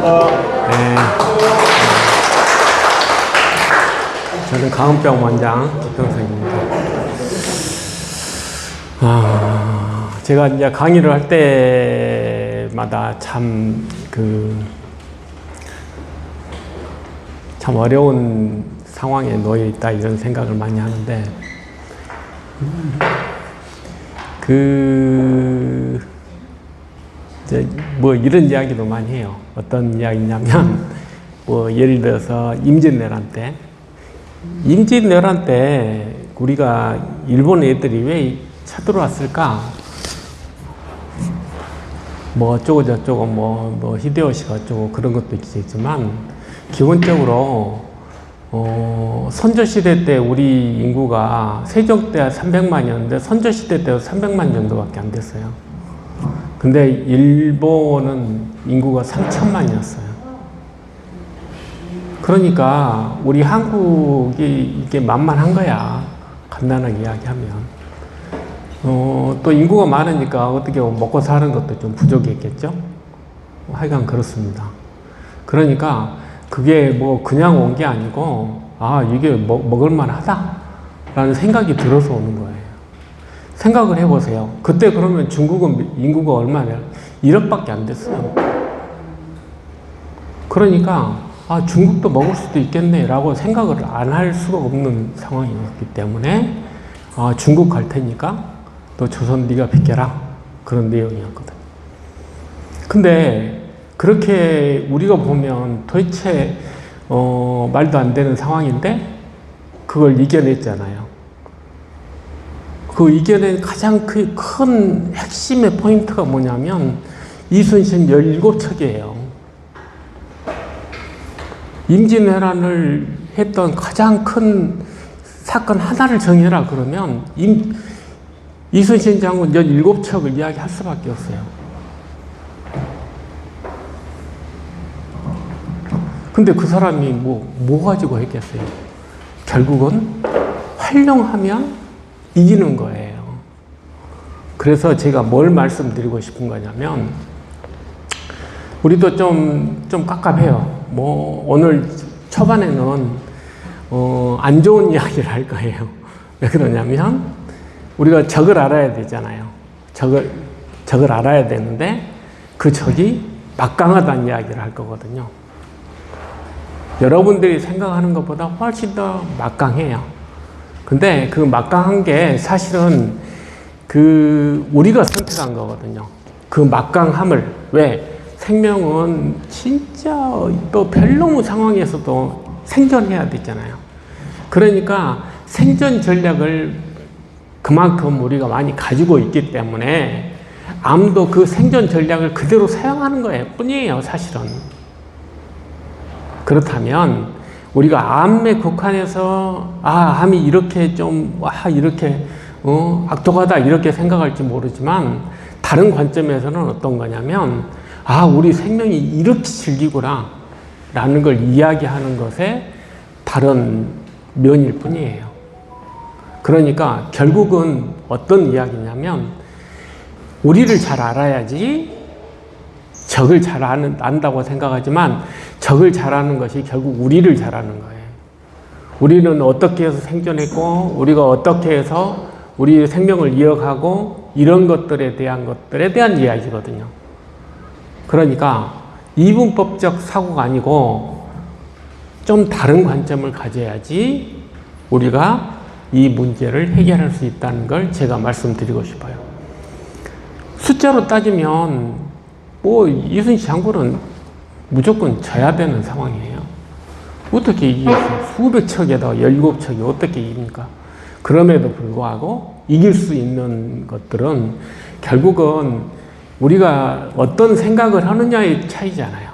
네. 저는 강은병 원장 김평석입니다. 제가 이제 강의를 할 때마다 참 어려운 상황에 놓여 있다 이런 생각을 많이 하는데, 이제 뭐 이런 이야기도 많이 해요. 어떤 이야기냐면, 뭐 예를 들어서 임진왜란 때 우리가 일본 애들이 왜 쳐들어왔을까? 뭐 어쩌고 저쩌고 뭐 히데요시가 어쩌고 그런 것도 있겠지만, 기본적으로 선조시대 때 우리 인구가 세종 때 300만이었는데 선조시대 때도 300만 정도밖에 안 됐어요. 근데 일본은 인구가 3천만이었어요. 그러니까 우리 한국이 이게 만만한 거야, 간단하게 이야기하면. 또 인구가 많으니까 어떻게 먹고 사는 것도 좀 부족했겠죠? 하여간 그렇습니다. 그러니까 그게 뭐 그냥 온 게 아니고, 이게 먹을만 하다 라는 생각이 들어서 오는 거예요. 생각을 해보세요. 그때 그러면 중국은 인구가 얼마냐? 1억밖에 안 됐어요. 그러니까 중국도 먹을 수도 있겠네 라고 생각을 안 할 수가 없는 상황이었기 때문에, 중국 갈 테니까 또 조선 네가 비켜라, 그런 내용이었거든요. 근데 그렇게 우리가 보면 도대체 말도 안 되는 상황인데 그걸 이겨냈잖아요. 그 이겨낸 가장 큰 핵심의 포인트가 뭐냐면 이순신 17척이에요. 임진왜란을 했던 가장 큰 사건 하나를 정해라 그러면 이순신 장군 17척을 이야기할 수밖에 없어요. 근데 그 사람이 뭐 가지고 했겠어요? 결국은 활용하면 이기는 거예요. 그래서 제가 뭘 말씀드리고 싶은 거냐면, 우리도 좀 깝깝해요. 오늘 초반에는 안 좋은 이야기를 할 거예요. 왜 그러냐면, 우리가 적을 알아야 되잖아요. 적을 알아야 되는데 그 적이 막강하다는 이야기를 할 거거든요. 여러분들이 생각하는 것보다 훨씬 더 막강해요. 근데 그 막강한 게 사실은 우리가 선택한 거거든요. 그 막강함을. 왜? 생명은 진짜 또 별로무 상황에서도 생존해야 되잖아요. 그러니까 생존 전략을 그만큼 우리가 많이 가지고 있기 때문에 암도 그 생존 전략을 그대로 사용하는 거예요 뿐이에요, 사실은. 그렇다면 우리가 암에 국한해서 암이 이렇게 이렇게 악독하다 이렇게 생각할지 모르지만, 다른 관점에서는 어떤 거냐면 우리 생명이 이렇게 즐기구나 라는 걸 이야기하는 것에 다른 면일 뿐이에요. 그러니까 결국은 어떤 이야기냐면, 우리를 잘 알아야지 적을 잘 안다고 생각하지만, 적을 잘 아는 것이 결국 우리를 잘 아는 거예요. 우리는 어떻게 해서 생존했고, 우리가 어떻게 해서 우리 생명을 이어가고, 이런 것들에 대한 이야기거든요. 그러니까 이분법적 사고가 아니고 좀 다른 관점을 가져야지 우리가 이 문제를 해결할 수 있다는 걸 제가 말씀드리고 싶어요. 숫자로 따지면 이순신 장군은 무조건 져야 되는 상황이에요. 어떻게 이기겠어요? 수백 척에다 17척이 어떻게 이깁니까? 그럼에도 불구하고 이길 수 있는 것들은 결국은 우리가 어떤 생각을 하느냐의 차이잖아요.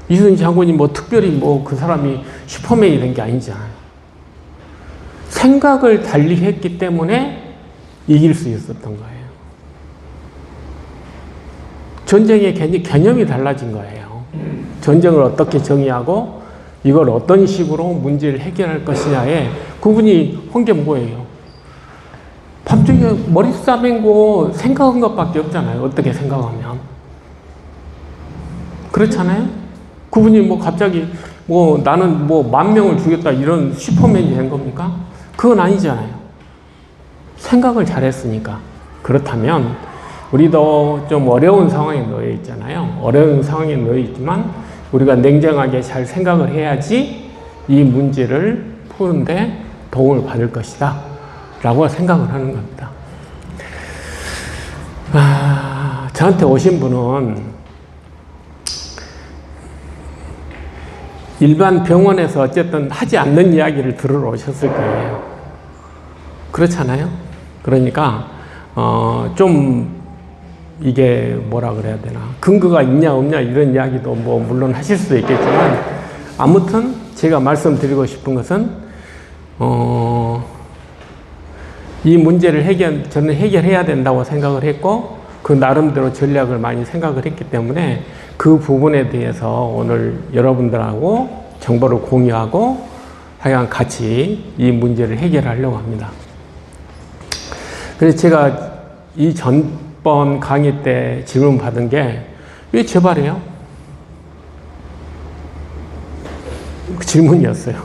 이순신 장군이 특별히 그 사람이 슈퍼맨이 된 게 아니잖아요. 생각을 달리 했기 때문에 이길 수 있었던 거예요. 전쟁의 개념이 달라진 거예요. 전쟁을 어떻게 정의하고 이걸 어떤 식으로 문제를 해결할 것이냐에 그분이 한 게 뭐예요? 밤중에 머리 싸맨고 생각한 것밖에 없잖아요. 어떻게 생각하면. 그렇잖아요? 그분이 뭐 갑자기 뭐 나는 뭐 10,000명을 주겠다 이런 슈퍼맨이 된 겁니까? 그건 아니잖아요. 생각을 잘했으니까. 그렇다면 우리도 좀 어려운 상황에 놓여 있잖아요. 어려운 상황에 놓여 있지만 우리가 냉정하게 잘 생각을 해야지 이 문제를 푸는데 도움을 받을 것이다 라고 생각을 하는 겁니다. 저한테 오신 분은 일반 병원에서 어쨌든 하지 않는 이야기를 들으러 오셨을 거예요. 그렇잖아요? 그러니까 좀 이게 뭐라 그래야 되나, 근거가 있냐 없냐 이런 이야기도 뭐 물론 하실 수도 있겠지만, 아무튼 제가 말씀드리고 싶은 것은 이 문제를 저는 해결해야 된다고 생각을 했고, 그 나름대로 전략을 많이 생각을 했기 때문에 그 부분에 대해서 오늘 여러분들하고 정보를 공유하고 하여간 같이 이 문제를 해결하려고 합니다. 그래서 제가 이 전번 강의 때 질문 받은 게 왜 재발해요? 그 질문이었어요.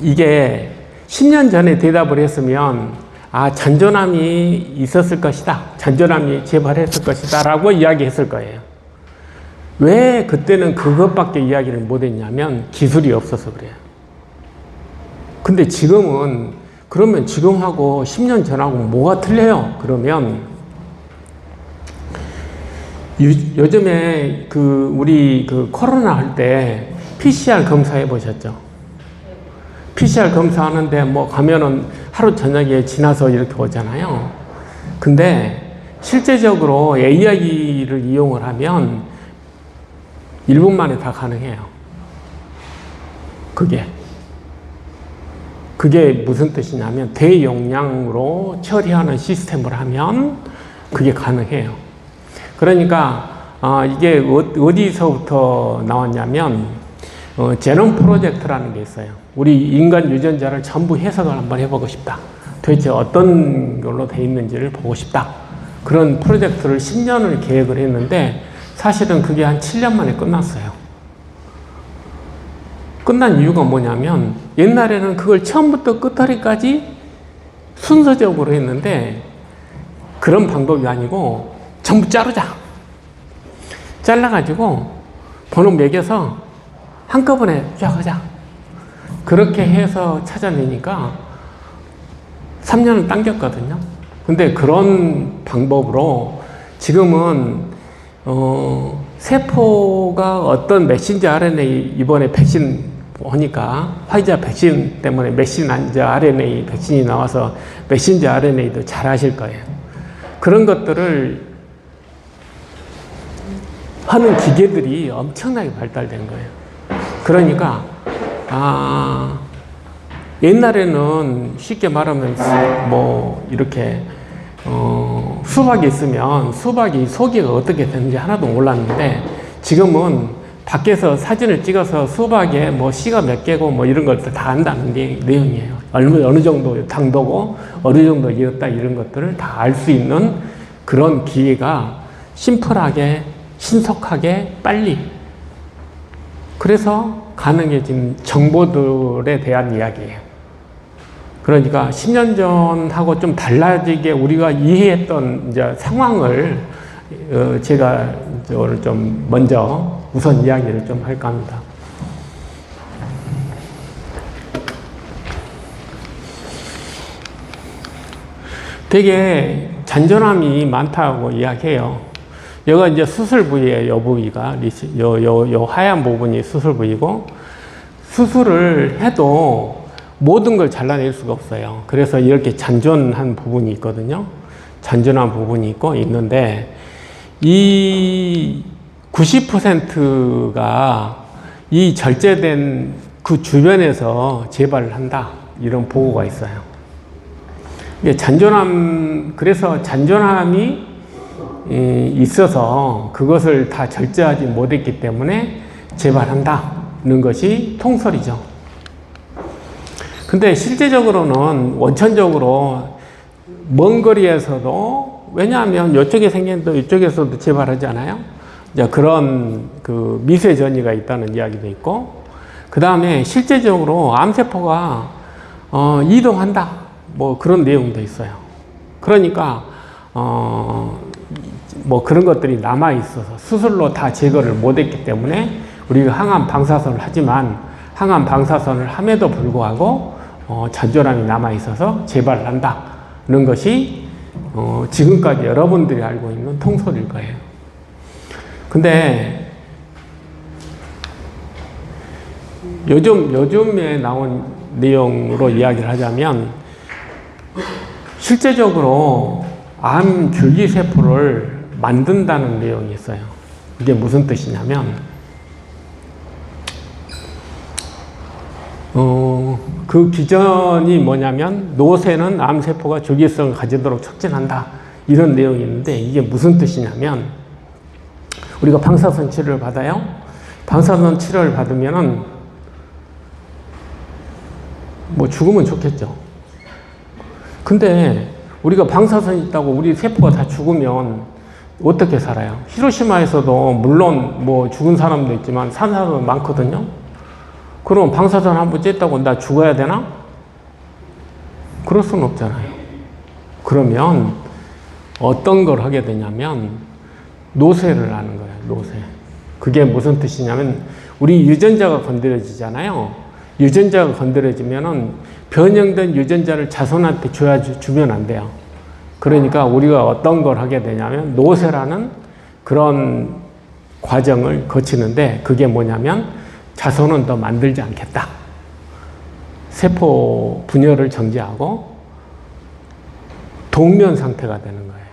이게 10년 전에 대답을 했으면 잔전암이 있었을 것이다, 잔전암이 재발했을 것이다 라고 이야기했을 거예요. 왜 그때는 그것밖에 이야기를 못했냐면 기술이 없어서 그래요. 근데 지금은, 그러면 지금하고 10년 전하고 뭐가 틀려요? 그러면 요즘에 우리 코로나 할 때 PCR 검사해 보셨죠? PCR 검사하는데 뭐 가면은 하루 저녁에 지나서 이렇게 오잖아요. 근데 실제적으로 AI를 이용을 하면 1분 만에 다 가능해요. 그게 무슨 뜻이냐면 대용량으로 처리하는 시스템을 하면 그게 가능해요. 그러니까 이게 어디서부터 나왔냐면 제놈 프로젝트라는 게 있어요. 우리 인간 유전자를 전부 해석을 한번 해보고 싶다. 도대체 어떤 걸로 돼 있는지를 보고 싶다. 그런 프로젝트를 10년을 계획을 했는데 사실은 그게 한 7년 만에 끝났어요. 끝난 이유가 뭐냐면 옛날에는 그걸 처음부터 끝까지 순서적으로 했는데 그런 방법이 아니고 전부 자르자. 잘라가지고 번호 매겨서 한꺼번에 쫙 하자. 그렇게 해서 찾아내니까 3년을 당겼거든요. 근데 그런 방법으로 지금은 세포가 어떤 메신저 RNA, 이번에 백신 보니까 화이자 백신 때문에 메신저 RNA 백신이 나와서 메신저 RNA도 잘 아실 거예요. 그런 것들을 하는 기계들이 엄청나게 발달된 거예요. 그러니까 옛날에는 쉽게 말하면 뭐 이렇게 수박이 있으면 수박이 소개가 어떻게 되는지 하나도 몰랐는데 지금은 밖에서 사진을 찍어서 수박에 뭐 씨가 몇 개고 뭐 이런 것들 다 안다는 게 내용이에요. 어느 정도 당도고 어느 정도 익었다 이런 것들을 다 알 수 있는 그런 기회가 심플하게 신속하게 빨리, 그래서 가능해진 정보들에 대한 이야기예요. 그러니까 10년 전하고 좀 달라지게 우리가 이해했던 이제 상황을 제가 이제 오늘 좀 먼저 우선 이야기를 좀 할까 합니다. 되게 잔전함이 많다고 이야기해요. 여기가 이제 수술 부위예요. 요 부위가 요 하얀 부분이 수술 부위고, 수술을 해도 모든 걸 잘라낼 수가 없어요. 그래서 이렇게 잔존한 부분이 있거든요. 잔존한 부분이 있는데 이 90%가 이 절제된 그 주변에서 재발을 한다, 이런 보고가 있어요. 그래서 잔존함이 있어서 그것을 다 절제하지 못했기 때문에 재발한다는 것이 통설이죠. 근데 실제적으로는 원천적으로 먼 거리에서도, 왜냐하면 이쪽에 생겼는데 이쪽에서도 재발하지 않아요? 이제 그런 그 미세 전이가 있다는 이야기도 있고, 그 다음에 실제적으로 암세포가 이동한다, 뭐 그런 내용도 있어요. 그러니까 뭐 그런 것들이 남아 있어서 수술로 다 제거를 못했기 때문에 우리가 항암 방사선을 하지만 항암 방사선을 함에도 불구하고 잔존암이 남아 있어서 재발을 한다는 것이 지금까지 여러분들이 알고 있는 통설일 거예요. 근데 요즘에 나온 내용으로 이야기를 하자면 실제적으로 암 줄기세포를 만든다는 내용이 있어요. 이게 무슨 뜻이냐면 그 기전이 뭐냐면 노쇠는 암세포가 줄기성을 가지도록 촉진한다, 이런 내용이 있는데, 이게 무슨 뜻이냐면 우리가 방사선 치료를 받아요. 방사선 치료를 받으면은 뭐 죽으면 좋겠죠. 근데 우리가 방사선 있다고 우리 세포가 다 죽으면 어떻게 살아요? 히로시마에서도 물론 뭐 죽은 사람도 있지만 산 사람도 많거든요. 그럼 방사선 한번 쬐다고 나 죽어야 되나? 그럴 수는 없잖아요. 그러면 어떤 걸 하게 되냐면 노쇠를 하는 거예요. 노쇠. 그게 무슨 뜻이냐면 우리 유전자가 건드려지잖아요. 유전자가 건드려지면은 변형된 유전자를 자손한테 주면 안 돼요. 그러니까 우리가 어떤 걸 하게 되냐면 노쇠라는 그런 과정을 거치는데, 그게 뭐냐면 자손은 더 만들지 않겠다. 세포 분열을 정지하고 동면 상태가 되는 거예요.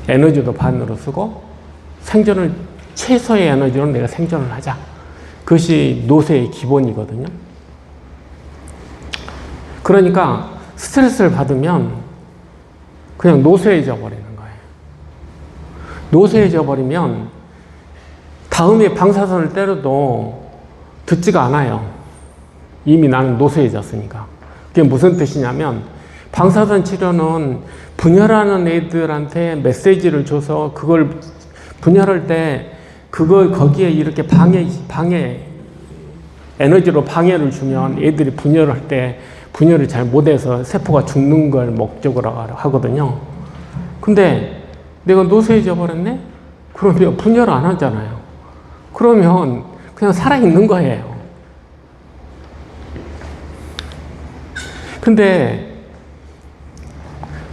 에너지도 반으로 쓰고 생존을 최소의 에너지로 내가 생존을 하자. 그것이 노쇠의 기본이거든요. 그러니까 스트레스를 받으면 그냥 노쇠해져 버리는 거예요. 노쇠해져 버리면 다음에 방사선을 때려도 듣지가 않아요. 이미 나는 노쇠해졌으니까. 그게 무슨 뜻이냐면 방사선 치료는 분열하는 애들한테 메시지를 줘서 그걸 분열할 때 그걸 거기에 이렇게 방해 에너지로 방해를 주면 애들이 분열할 때 분열을 잘 못해서 세포가 죽는 걸 목적으로 하거든요. 근데 내가 노쇠해져 버렸네? 그러면 분열 안 하잖아요. 그러면 그냥 살아있는 거예요. 근데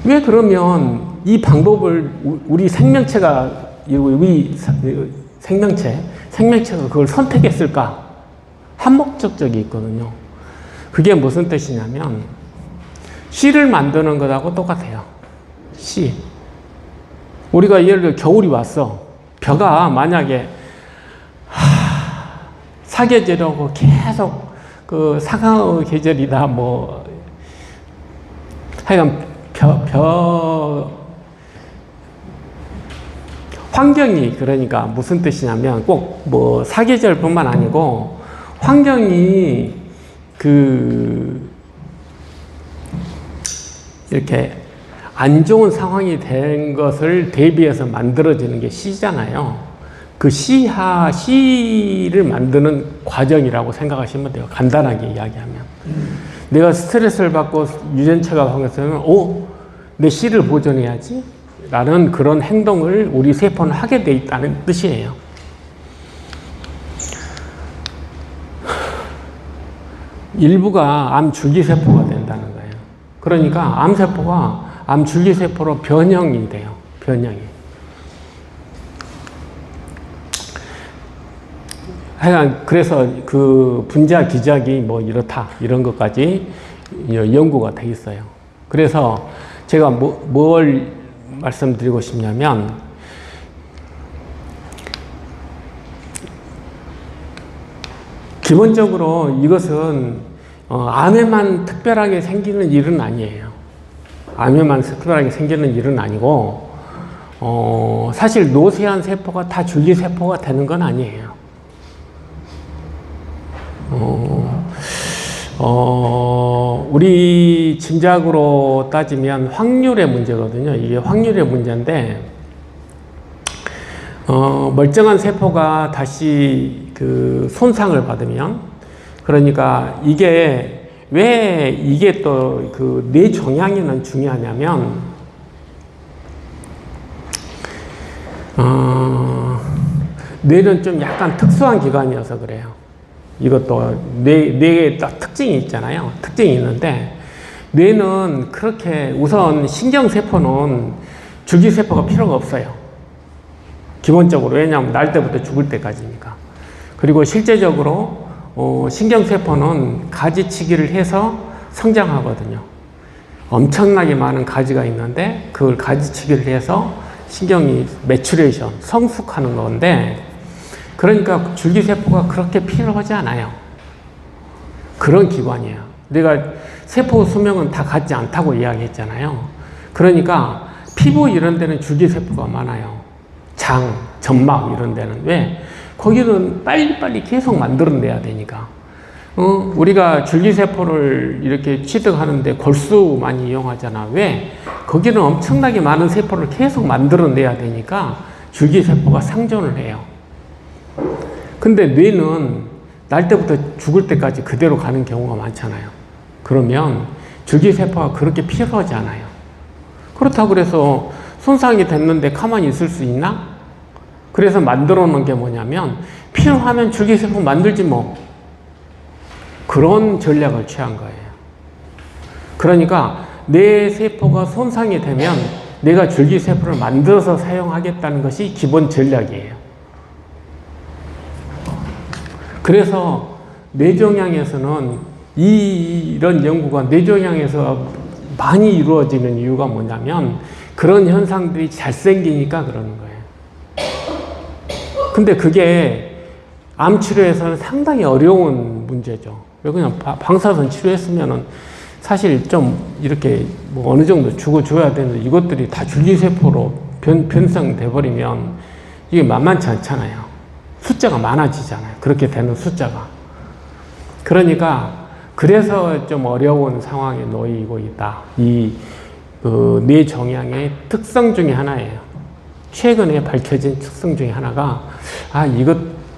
왜 그러면 이 방법을 우리 생명체가 그걸 선택했을까? 한 목적적이 있거든요. 그게 무슨 뜻이냐면 씨를 만드는 것하고 똑같아요. 씨. 우리가 예를 들어 겨울이 왔어. 벼가 만약에 사계절하고 계속 그 사강의 계절이다 뭐 하여간 환경이, 그러니까 무슨 뜻이냐면 꼭 뭐 사계절뿐만 아니고 환경이 이렇게 안 좋은 상황이 된 것을 대비해서 만들어지는 게 씨잖아요. 그 씨를 만드는 과정이라고 생각하시면 돼요. 간단하게 이야기하면. 내가 스트레스를 받고 유전체가 생겼으면, 내 씨를 보존해야지? 라는 그런 행동을 우리 세포는 하게 돼 있다는 뜻이에요. 일부가 암 줄기세포가 된다는 거예요. 그러니까 암세포가 암 줄기세포로 변형이 돼요. 변형이. 하여간 그래서 그 분자 기작이 뭐 이렇다 이런 것까지 연구가 돼 있어요. 그래서 제가 뭘 말씀드리고 싶냐면 기본적으로 이것은 암에만 특별하게 생기는 일은 아니에요. 암에만 특별하게 생기는 일은 아니고 사실 노쇠한 세포가 다 줄기세포가 되는 건 아니에요. 우리 짐작으로 따지면 확률의 문제거든요. 이게 확률의 문제인데, 멀쩡한 세포가 다시 그 손상을 받으면, 그러니까 이게 왜 이게 또 그 뇌 종양에는 중요하냐면, 뇌는 좀 약간 특수한 기관이어서 그래요. 이것도 뇌에 딱 특징이 있잖아요. 특징이 있는데, 뇌는 그렇게 우선 신경세포는 줄기세포가 필요가 없어요. 기본적으로. 왜냐하면 날 때부터 죽을 때까지니까. 그리고 실제적으로 신경세포는 가지치기를 해서 성장하거든요. 엄청나게 많은 가지가 있는데 그걸 가지치기를 해서 신경이 매추레이션, 성숙하는 건데, 그러니까 줄기세포가 그렇게 필요하지 않아요. 그런 기관이에요. 내가 세포 수명은 다 같지 않다고 이야기했잖아요. 그러니까 피부 이런 데는 줄기세포가 많아요. 장, 점막 이런 데는. 왜? 거기는 빨리빨리 계속 만들어내야 되니까. 우리가 줄기세포를 이렇게 취득하는데 골수 많이 이용하잖아. 왜? 거기는 엄청나게 많은 세포를 계속 만들어내야 되니까 줄기세포가 상존을 해요. 근데 뇌는 날 때부터 죽을 때까지 그대로 가는 경우가 많잖아요. 그러면 줄기세포가 그렇게 필요하지 않아요. 그렇다고 그래서 손상이 됐는데 가만히 있을 수 있나? 그래서 만들어 놓은 게 뭐냐면, 필요하면 줄기세포 만들지 뭐. 그런 전략을 취한 거예요. 그러니까 내 세포가 손상이 되면 내가 줄기세포를 만들어서 사용하겠다는 것이 기본 전략이에요. 그래서 뇌종양에서는 이런 연구가 뇌종양에서 많이 이루어지는 이유가 뭐냐면, 그런 현상들이 잘생기니까 그러는 거예요. 근데 그게 암 치료에서는 상당히 어려운 문제죠. 왜? 그냥 방사선 치료했으면은 사실 좀 이렇게 뭐 어느 정도 죽어줘야 되는데, 이것들이 다 줄기세포로 변성돼 버리면 이게 만만치 않잖아요. 숫자가 많아지잖아요. 그렇게 되는 숫자가. 그러니까 그래서 좀 어려운 상황에 놓이고 있다. 이 뇌종양의 특성 중에 하나예요. 최근에 밝혀진 특성 중에 하나가,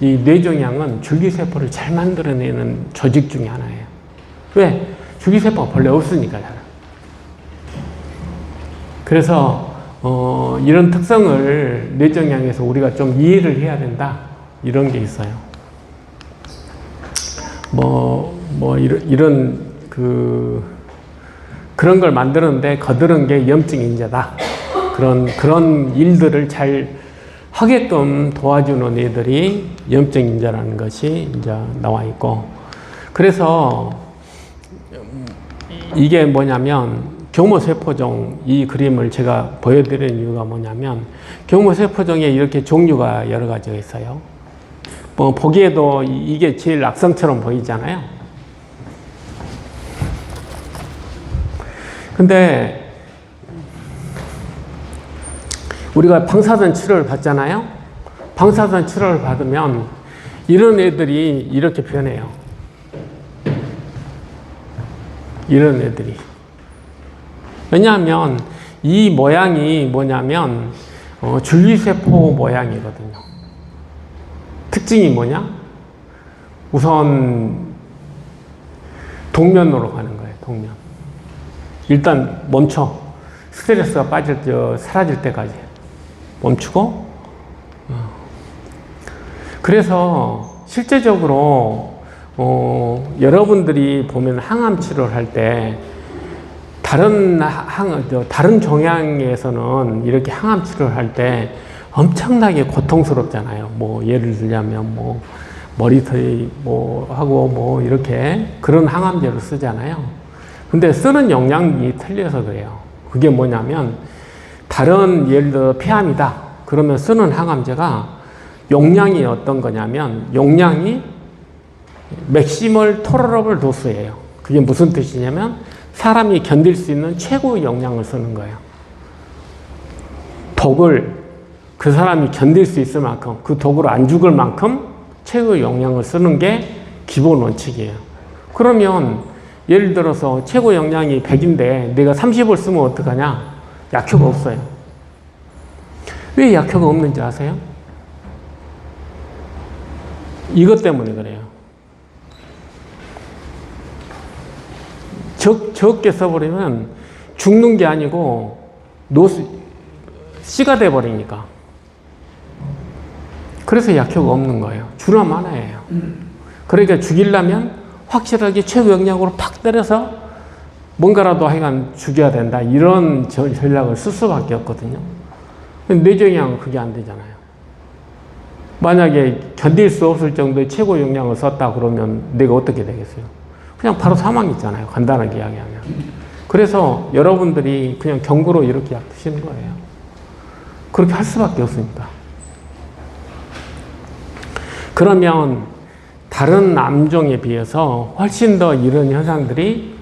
이 뇌종양은 줄기세포를 잘 만들어내는 조직 중에 하나예요. 왜? 줄기세포가 본래 없으니까요. 그래서 이런 특성을 뇌종양에서 우리가 좀 이해를 해야 된다. 이런 게 있어요. 그런 걸 만드는데 거드는 게 염증 인자다. 그런 일들을 잘 하게끔 도와주는 애들이 염증 인자라는 것이 이제 나와 있고, 그래서 이게 뭐냐면, 교모세포종, 이 그림을 제가 보여드리는 이유가 뭐냐면, 교모세포종에 이렇게 종류가 여러 가지가 있어요. 보기에도 이게 제일 악성처럼 보이잖아요. 근데 우리가 방사선 치료를 받잖아요. 방사선 치료를 받으면 이런 애들이 이렇게 변해요. 이런 애들이. 왜냐하면 이 모양이 뭐냐면 줄기세포 모양이거든요. 특징이 뭐냐? 우선 동면으로 가는 거예요. 동면. 일단 멈춰. 스트레스가 사라질 때까지 멈추고. 그래서 실제적으로 여러분들이 보면 항암 치료를 할 때 다른 종양에서는 이렇게 항암 치료를 할 때 엄청나게 고통스럽잖아요. 예를 들자면 머리털이 하고 이렇게 그런 항암제를 쓰잖아요. 근데 쓰는 용량이 틀려서 그래요. 그게 뭐냐면, 다른 예를 들어 폐암이다. 그러면 쓰는 항암제가 용량이 어떤 거냐면, 용량이 맥시멀 토러러블 도수예요. 그게 무슨 뜻이냐면, 사람이 견딜 수 있는 최고 용량을 쓰는 거예요. 독을 그 사람이 견딜 수 있을 만큼, 그 독으로 안 죽을 만큼 최고 용량을 쓰는 게 기본 원칙이에요. 그러면 예를 들어서 최고 용량이 100인데 내가 30을 쓰면 어떡하냐? 약효가 없어요. 왜 약효가 없는지 아세요? 이것 때문에 그래요. 적게 써버리면 죽는 게 아니고 씨가 돼버리니까. 그래서 약효가 없는 거예요. 주나 마나예요. 그러니까 죽이려면 확실하게 최고 영향으로 팍 때려서 뭔가라도 하여간 죽여야 된다. 이런 전략을 쓸 수밖에 없거든요. 뇌종양은 그게 안 되잖아요. 만약에 견딜 수 없을 정도의 최고 영향을 썼다 그러면 내가 어떻게 되겠어요? 그냥 바로 사망 있잖아요. 간단하게 이야기하면. 그래서 여러분들이 그냥 경구로 이렇게 약 드시는 거예요. 그렇게 할 수밖에 없으니까. 그러면 다른 암종에 비해서 훨씬 더 이런 현상들이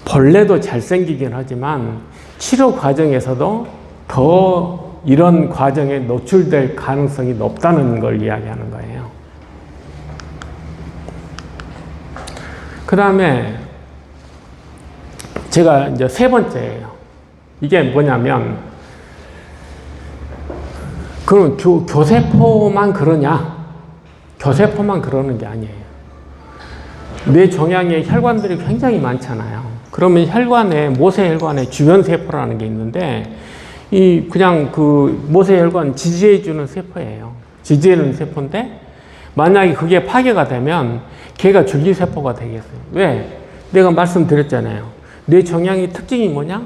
본래도 잘생기긴 하지만 치료 과정에서도 더 이런 과정에 노출될 가능성이 높다는 걸 이야기하는 거예요. 그 다음에 제가 이제 세 번째예요. 이게 뭐냐면, 그럼 교세포만 그러냐? 교세포만 그러는 게 아니에요. 뇌 종양에 혈관들이 굉장히 많잖아요. 그러면 모세혈관의 주변 세포라는 게 있는데, 그냥 그 모세혈관 지지해주는 세포예요. 지지해주는 세포인데, 만약에 그게 파괴가 되면 걔가 줄기세포가 되겠어요. 왜? 내가 말씀드렸잖아요. 뇌 종양의 특징이 뭐냐?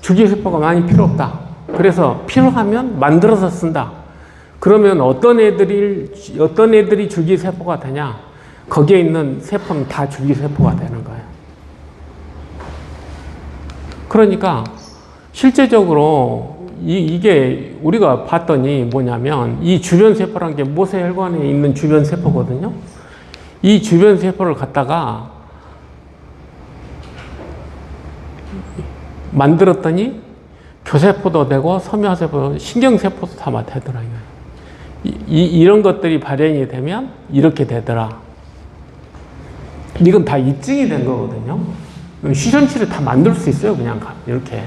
줄기세포가 많이 필요 없다. 그래서 필요하면 만들어서 쓴다. 그러면 어떤 애들이 줄기세포가 되냐? 거기에 있는 세포는 다 줄기세포가 되는 거예요. 그러니까 실제적으로 이게 우리가 봤더니 뭐냐면, 이 주변 세포란 게 모세혈관에 있는 주변 세포거든요. 이 주변 세포를 갖다가 만들었더니 교세포도 되고 섬유화세포, 신경세포도 다 되더라고요. 이런 것들이 발현이 되면 이렇게 되더라. 이건 다 입증이 된 거거든요. 시전치를 다 만들 수 있어요. 그냥 이렇게.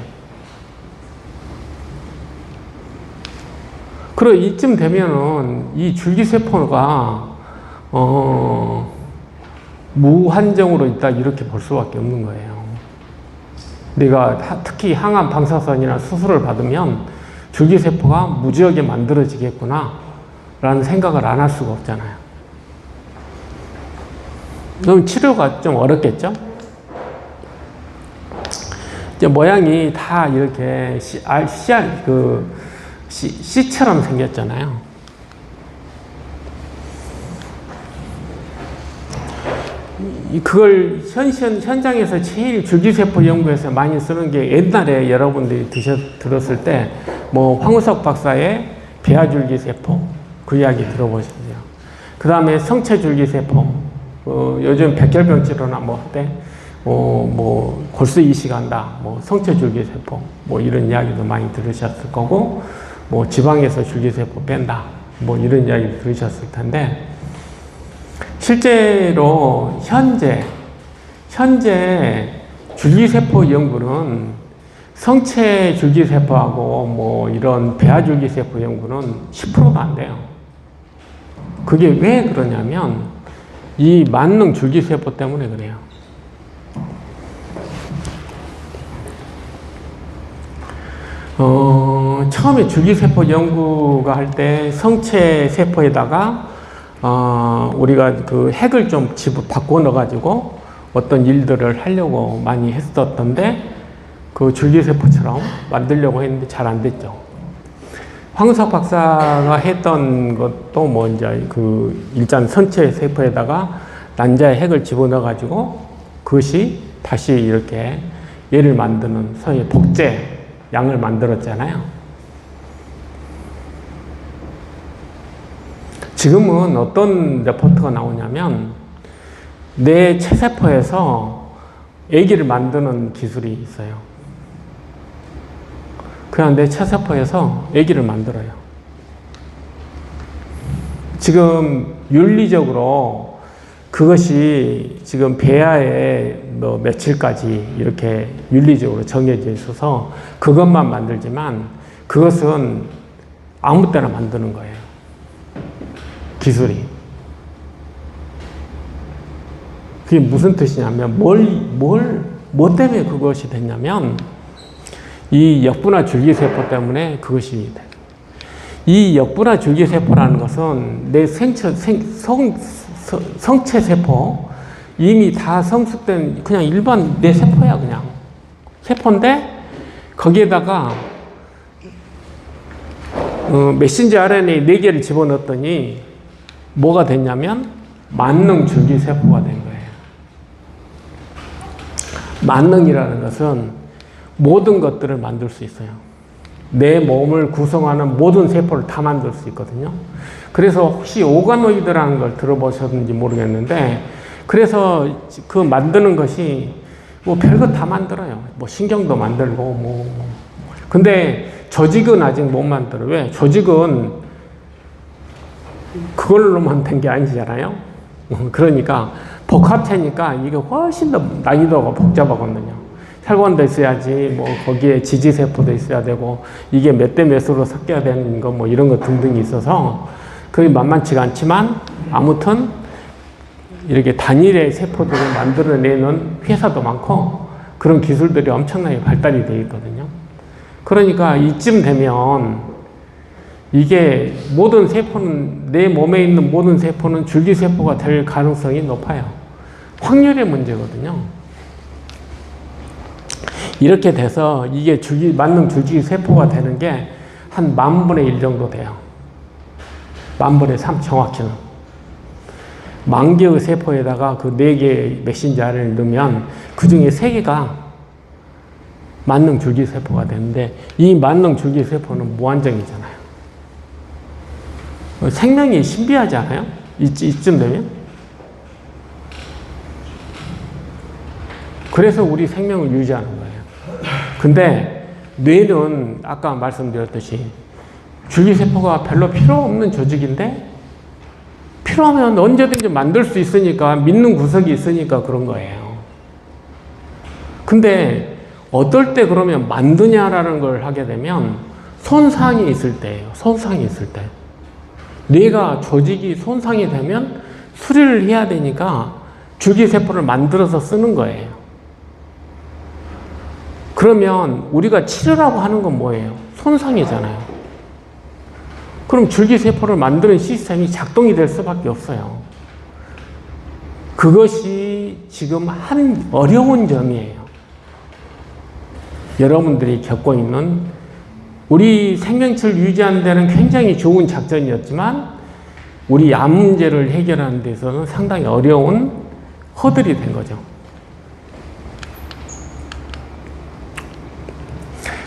그리고 이쯤 되면은 이 줄기세포가 무한정으로 있다 이렇게 볼 수밖에 없는 거예요. 내가 특히 항암 방사선이나 수술을 받으면 줄기세포가 무지하게 만들어지겠구나 라는 생각을 안 할 수가 없잖아요. 그럼 치료가 좀 어렵겠죠? 이제 모양이 다 이렇게 씨처럼 생겼잖아요. 그걸 현장에서 제일 줄기세포 연구에서 많이 쓰는 게, 옛날에 여러분들이 들었을 때 뭐 황우석 박사의 배아줄기세포 그 이야기 들어보셨죠. 그 다음에 성체줄기세포, 요즘 백혈병 치료나 뭐 할 때 뭐 골수 이식한다, 뭐 성체줄기세포 뭐 이런 이야기도 많이 들으셨을 거고, 뭐 지방에서 줄기세포 뺀다 뭐 이런 이야기 들으셨을 텐데, 실제로 현재 줄기세포 연구는 성체 줄기세포하고 뭐 이런 배아줄기세포 연구는 10%도 안 돼요. 그게 왜 그러냐면 이 만능 줄기세포 때문에 그래요. 처음에 줄기세포 연구가 할 때 성체 세포에다가 우리가 그 핵을 좀 바꿔 넣어가지고 어떤 일들을 하려고 많이 했었던데, 그 줄기세포처럼 만들려고 했는데 잘 안 됐죠. 황우석 박사가 했던 것도 뭐 이제 일단 선체 세포에다가 난자의 핵을 집어넣어가지고 그것이 다시 이렇게 얘를 만드는 소위 복제 양을 만들었잖아요. 지금은 어떤 레포트가 나오냐면 내 체세포에서 아기를 만드는 기술이 있어요. 그냥 내 체세포에서 아기를 만들어요. 지금 윤리적으로 그것이 지금 배아에 뭐 며칠까지 이렇게 윤리적으로 정해져 있어서 그것만 만들지만, 그것은 아무 때나 만드는 거예요. 기술이. 그게 무슨 뜻이냐면, 뭐 때문에 그것이 됐냐면, 이 역분화 줄기세포 때문에 그것이 돼요. 이 역분화 줄기세포라는 것은 내 성체세포, 이미 다 성숙된 그냥 일반 내 세포야, 그냥. 세포인데, 거기에다가, 메신저 RNA 4개를 집어넣었더니, 뭐가 됐냐면, 만능 줄기세포가 된 거예요. 만능이라는 것은 모든 것들을 만들 수 있어요. 내 몸을 구성하는 모든 세포를 다 만들 수 있거든요. 그래서 혹시 오가노이드라는 걸 들어보셨는지 모르겠는데, 그래서 그 만드는 것이 뭐 별것 다 만들어요. 뭐 신경도 만들고 근데 조직은 아직 못 만들어요. 왜? 조직은 그걸로만 된 게 아니잖아요. 그러니까 복합체니까 이게 훨씬 더 난이도가 복잡하거든요. 혈관도 있어야지, 뭐 거기에 지지세포도 있어야 되고, 이게 몇 대 몇으로 섞여야 되는 거, 뭐 이런 거 등등이 있어서 그게 만만치가 않지만, 아무튼 이렇게 단일의 세포들을 만들어내는 회사도 많고, 그런 기술들이 엄청나게 발달이 되어 있거든요. 그러니까 이쯤 되면 이게 모든 세포는, 내 몸에 있는 모든 세포는 줄기세포가 될 가능성이 높아요. 확률의 문제거든요. 이렇게 돼서 이게 만능 줄기세포가 되는 게 한 10,000분의 1 정도 돼요. 10,000분의 3 정확히는. 10,000개의 세포에다가 그 4개의 메신저 RNA를 넣으면 그 중에 3개가 만능 줄기세포가 되는데, 이 만능 줄기세포는 무한정이잖아요. 생명이 신비하지 않아요? 이쯤 되면? 그래서 우리 생명을 유지하는 거예요. 근데 뇌는 아까 말씀드렸듯이 줄기세포가 별로 필요 없는 조직인데, 필요하면 언제든지 만들 수 있으니까, 믿는 구석이 있으니까 그런 거예요. 근데 어떨 때 그러면 만드냐라는 걸 하게 되면 손상이 있을 때예요. 손상이 있을 때. 뇌가 조직이 손상이 되면 수리를 해야 되니까 줄기세포를 만들어서 쓰는 거예요. 그러면 우리가 치료라고 하는 건 뭐예요? 손상이잖아요. 그럼 줄기세포를 만드는 시스템이 작동이 될 수밖에 없어요. 그것이 지금 한 어려운 점이에요. 여러분들이 겪고 있는, 우리 생명체를 유지하는 데는 굉장히 좋은 작전이었지만 우리 암 문제를 해결하는 데서는 상당히 어려운 허들이 된 거죠.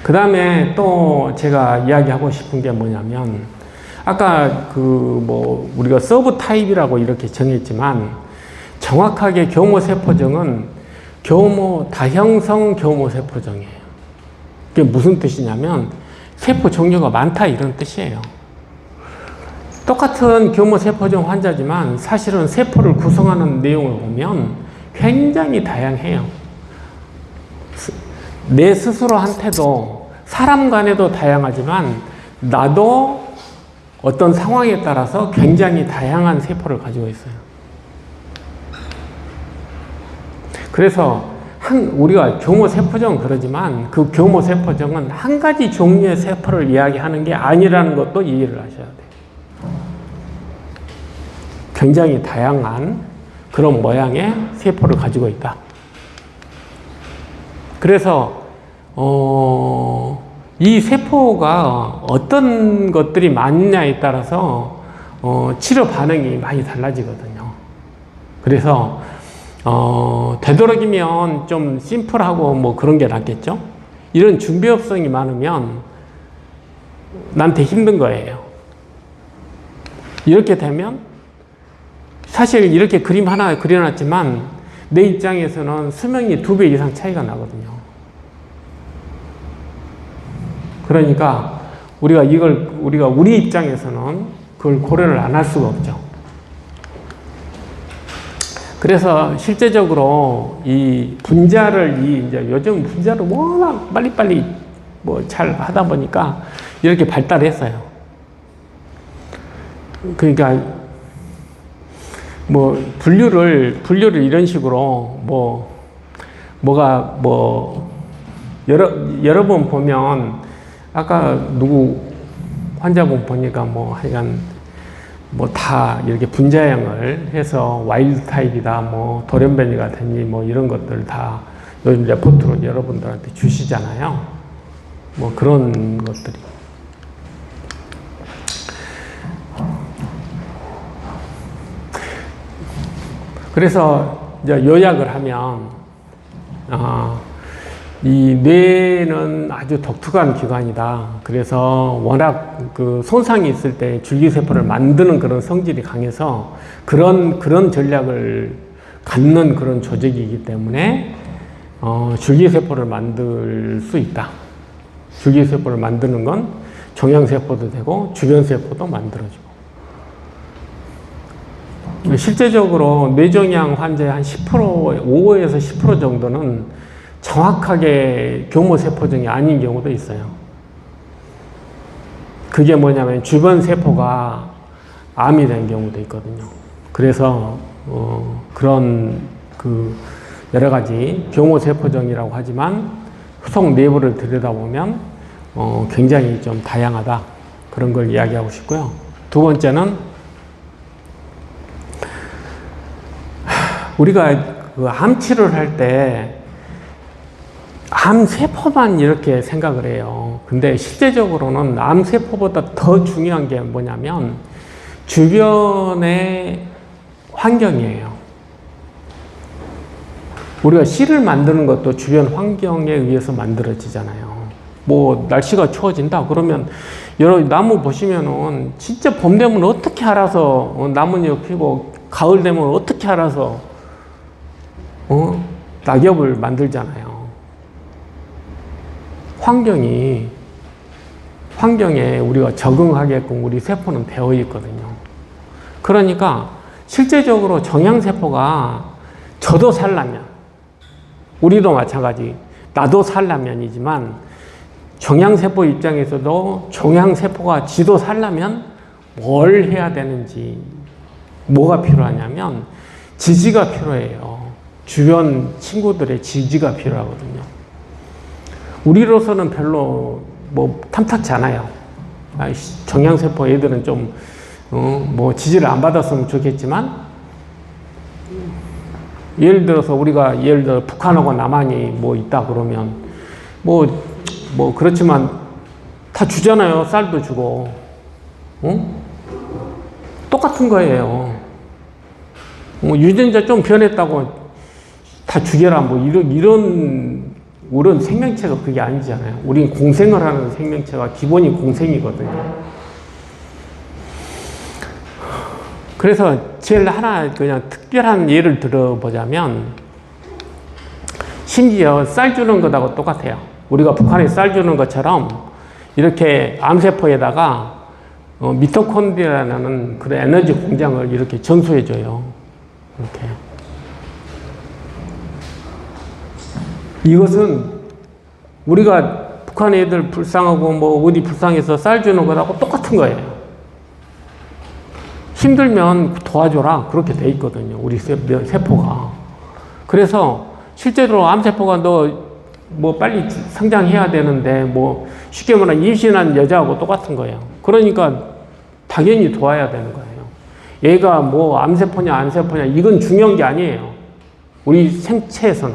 그 다음에 또 제가 이야기하고 싶은 게 뭐냐면, 아까 우리가 서브 타입이라고 이렇게 정했지만, 정확하게 교모세포정은 다형성 교모세포정이에요. 그게 무슨 뜻이냐면, 세포 종류가 많다 이런 뜻이에요. 똑같은 교모세포정 환자지만 사실은 세포를 구성하는 내용을 보면 굉장히 다양해요. 내 스스로한테도, 사람 간에도 다양하지만 나도 어떤 상황에 따라서 굉장히 다양한 세포를 가지고 있어요. 그래서 우리가 교모세포정 그러지만 그 교모세포정은 한 가지 종류의 세포를 이야기하는 게 아니라는 것도 이해를 하셔야 돼요. 굉장히 다양한 그런 모양의 세포를 가지고 있다. 그래서 이 세포가 어떤 것들이 많냐에 따라서 치료 반응이 많이 달라지거든요. 그래서 되도록이면 좀 심플하고 뭐 그런 게 낫겠죠? 이런 준비업성이 많으면 나한테 힘든 거예요. 이렇게 되면 사실 이렇게 그림 하나 그려놨지만 내 입장에서는 수명이 2배 이상 차이가 나거든요. 그러니까 우리가 우리 입장에서는 그걸 고려를 안 할 수가 없죠. 그래서 실제적으로 이 분자를 이제 요즘 분자를 워낙 빨리빨리 뭐 잘 하다 보니까 이렇게 발달했어요. 그러니까 뭐 분류를 이런 식으로 여러 번 보면 아까 누구 환자분 보니까 뭐 하여간 뭐 다 이렇게 분자형을 해서 와일드 타입이다, 뭐 돌연변이가 됐니, 뭐 이런 것들 다 요즘 레포트로 여러분들한테 주시잖아요. 뭐 그런 것들이. 그래서 이제 요약을 하면, 이 뇌는 아주 독특한 기관이다. 그래서 워낙 그 손상이 있을 때 줄기세포를 만드는 그런 성질이 강해서 그런 전략을 갖는 그런 조직이기 때문에 줄기세포를 만들 수 있다. 줄기세포를 만드는 건 종양세포도 되고 주변세포도 만들어지고. 실제적으로 뇌종양 환자의 한 10%, 5에서 10% 정도는 정확하게 교모세포종이 아닌 경우도 있어요. 그게 뭐냐면 주변 세포가 암이 된 경우도 있거든요. 그래서 그런 그 여러 가지 교모세포종이라고 하지만 후속 내부를 들여다보면 굉장히 좀 다양하다. 그런 걸 이야기하고 싶고요. 두 번째는 우리가 그 암치료를 할 때 암세포만 이렇게 생각을 해요. 근데 실제적으로는 암세포보다 더 중요한 게 뭐냐면 주변의 환경이에요. 우리가 씨를 만드는 것도 주변 환경에 의해서 만들어지잖아요. 뭐 날씨가 추워진다 그러면 여러 나무 보시면은 진짜 봄 되면 어떻게 알아서 나뭇잎 피고 가을 되면 어떻게 알아서 낙엽을 만들잖아요. 환경에 우리가 적응하게끔 우리 세포는 되어 있거든요. 그러니까 실제적으로 종양세포가 저도 살려면, 우리도 마찬가지, 나도 살려면이지만 종양세포 입장에서도 종양세포가 지도 살려면 뭘 해야 되는지, 뭐가 필요하냐면 지지가 필요해요. 주변 친구들의 지지가 필요하거든요. 우리로서는 별로 뭐 탐탁지 않아요. 종양세포 애들은 좀 뭐 지지를 안 받았으면 좋겠지만, 예를 들어서 북한하고 남한이 뭐 있다 그러면 뭐 그렇지만 다 주잖아요. 쌀도 주고. 똑같은 거예요. 유전자 좀 변했다고 다 죽여라, 뭐 이런 생명체가 그게 아니잖아요. 우린 공생을 하는 생명체가 기본이 공생이거든요. 그래서 제일 하나 그냥 특별한 예를 들어보자면, 심지어 쌀 주는 것하고 똑같아요. 우리가 북한에 쌀 주는 것처럼 이렇게 암세포에다가 미토콘드리아라는 그런 에너지 공장을 이렇게 전수해줘요. 이렇게. 이것은 우리가 북한 애들 불쌍하고 뭐 어디 불쌍해서 쌀 주는 것하고 똑같은 거예요. 힘들면 도와줘라. 그렇게 돼 있거든요. 우리 세포가. 그래서 실제로 암세포가 너 뭐 빨리 성장해야 되는데 뭐 쉽게 말하면 임신한 여자하고 똑같은 거예요. 그러니까 당연히 도와야 되는 거예요. 얘가 뭐 암세포냐 안세포냐 이건 중요한 게 아니에요. 우리 생체에서는.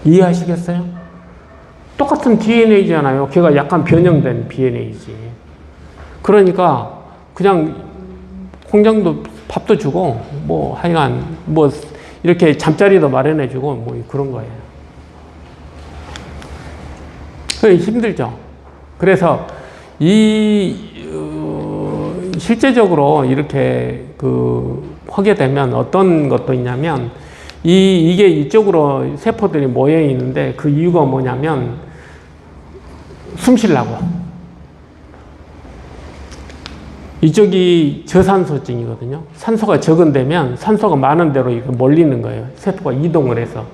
이해하시겠어요? 똑같은 DNA잖아요. 걔가 약간 변형된 DNA지. 그러니까 그냥 공장도 밥도 주고 뭐 하여간 뭐 이렇게 잠자리도 마련해 주고 뭐 그런 거예요. 그게 힘들죠. 그래서 실제적으로 이렇게 하게 되면 어떤 것도 있냐면 이게 이쪽으로 세포들이 모여 있는데 그 이유가 뭐냐면 숨 쉬려고. 이쪽이 저산소증이거든요. 산소가 적은데면 산소가 많은 대로 이렇게 몰리는 거예요. 세포가 이동을 해서.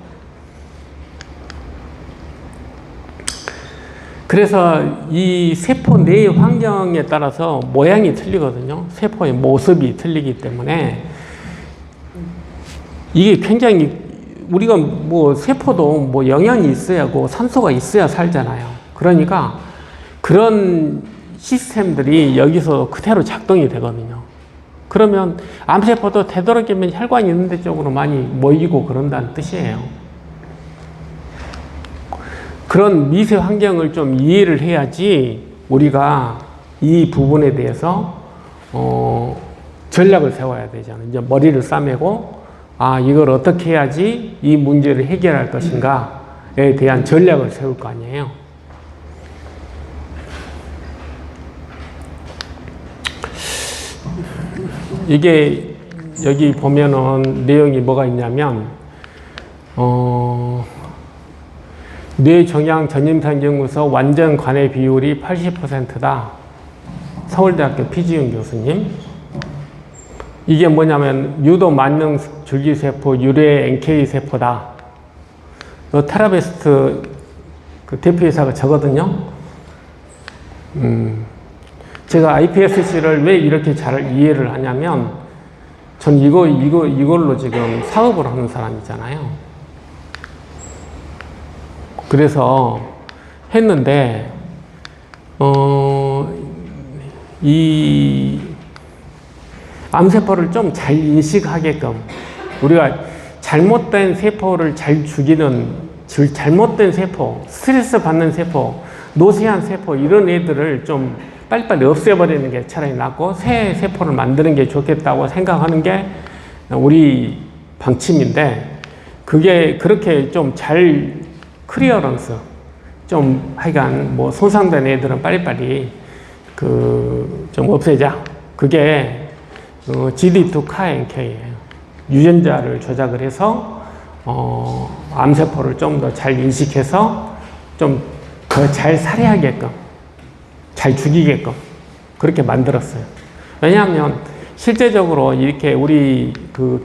그래서 이 세포 내 환경에 따라서 모양이 틀리거든요. 세포의 모습이 틀리기 때문에 이게 굉장히 우리가 뭐 세포도 뭐 영양이 있어야 하고 산소가 있어야 살잖아요. 그러니까 그런 시스템들이 여기서 그대로 작동이 되거든요. 그러면 암세포도 되도록이면 혈관이 있는 데 쪽으로 많이 모이고 그런다는 뜻이에요. 그런 미세 환경을 좀 이해를 해야지 우리가 이 부분에 대해서 전략을 세워야 되잖아요. 이제 머리를 싸매고 이걸 어떻게 해야지 이 문제를 해결할 것인가에 대한 전략을 세울 거 아니에요. 이게 여기 보면은 내용이 뭐가 있냐면 뇌종양 전임상연구소 완전 관해 비율이 80%다. 서울대학교 피지윤 교수님. 이게 뭐냐면 유도 만능 줄기세포 유래 NK세포다. 테라베스트 그 대표이사가 저거든요. 제가 iPSC를 왜 이렇게 잘 이해를 하냐면 전 이걸로 지금 사업을 하는 사람이잖아요. 그래서 했는데 이 암세포를 좀 잘 인식하게끔 우리가 잘못된 세포를 잘 죽이는 잘못된 세포, 스트레스 받는 세포, 노쇠한 세포 이런 애들을 좀 빨리빨리 없애버리는 게 차라리 낫고 새 세포를 만드는 게 좋겠다고 생각하는 게 우리 방침인데 그게 그렇게 좀 잘 클리어런스 좀 하여간 뭐 손상된 애들은 빨리빨리 좀 없애자. 그게 GD2 CAR-NK예요. 유전자를 조작을 해서 암세포를 좀 더 잘 인식해서 좀 더 잘 살해하게끔 잘 죽이게끔 그렇게 만들었어요. 왜냐하면 실제적으로 이렇게 우리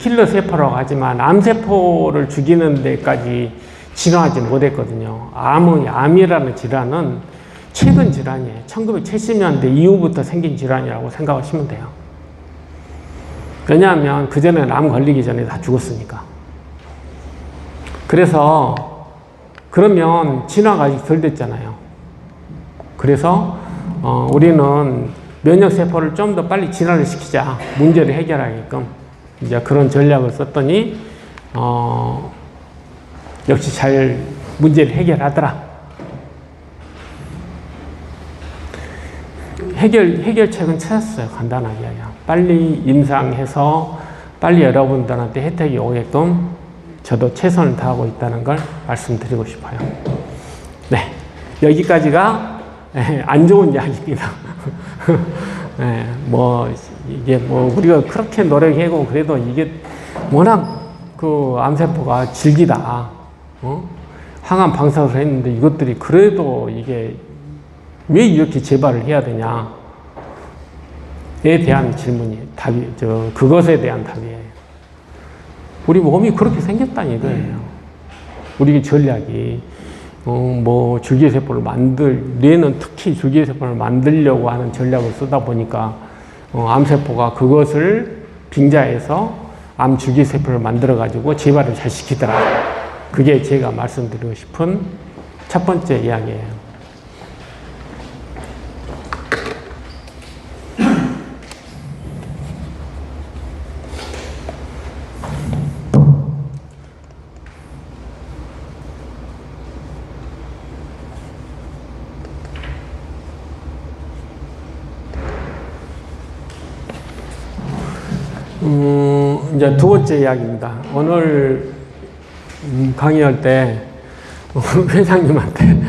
킬러 세포라고 하지만 암세포를 죽이는 데까지 진화하지 못했거든요. 암이라는 질환은 최근 질환이에요. 1970년대 이후부터 생긴 질환이라고 생각하시면 돼요. 왜냐하면 그전에는 암 걸리기 전에 다 죽었으니까. 그래서 그러면 진화가 아직 덜 됐잖아요. 그래서 우리는 면역세포를 좀 더 빨리 진화를 시키자. 문제를 해결하게끔 이제 그런 전략을 썼더니 역시 잘 문제를 해결하더라. 해결책은 찾았어요. 간단하게 그냥. 빨리 임상해서 빨리 여러분들한테 혜택이 오게끔 저도 최선을 다하고 있다는 걸 말씀드리고 싶어요. 네. 여기까지가 안 좋은 이야기입니다. 네, 이게 우리가 그렇게 노력하고 그래도 이게 워낙 암세포가 질기다. 항암 방사를 했는데 이것들이 그래도 이게 왜 이렇게 재발을 해야 되냐에 대한 질문이 그것에 대한 답이에요. 우리 몸이 그렇게 생겼다는 이거예요. 우리 전략이 줄기세포를 뇌는 특히 줄기세포를 만들려고 하는 전략을 쓰다 보니까 암세포가 그것을 빙자해서 암 줄기세포를 만들어 가지고 재발을 잘 시키더라. 그게 제가 말씀드리고 싶은 첫 번째 이야기예요. 이제 두 번째 이야기입니다. 오늘 강의할 때 회장님한테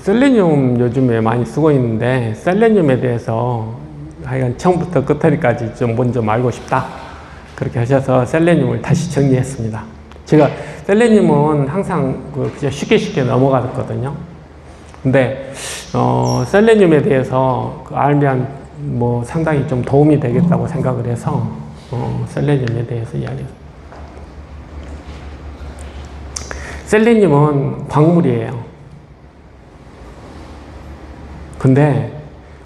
셀레늄 요즘에 많이 쓰고 있는데 셀레늄에 대해서 하여간 처음부터 끝까지 좀 먼저 알고 싶다. 그렇게 하셔서 셀레늄을 다시 정리했습니다. 제가 셀레늄은 항상 그냥 쉽게 넘어갔거든요. 근데 셀레늄에 대해서 알면 상당히 좀 도움이 되겠다고 생각을 해서 셀레늄에 대해서 이야기했습니다. 셀레늄은 광물이에요. 근데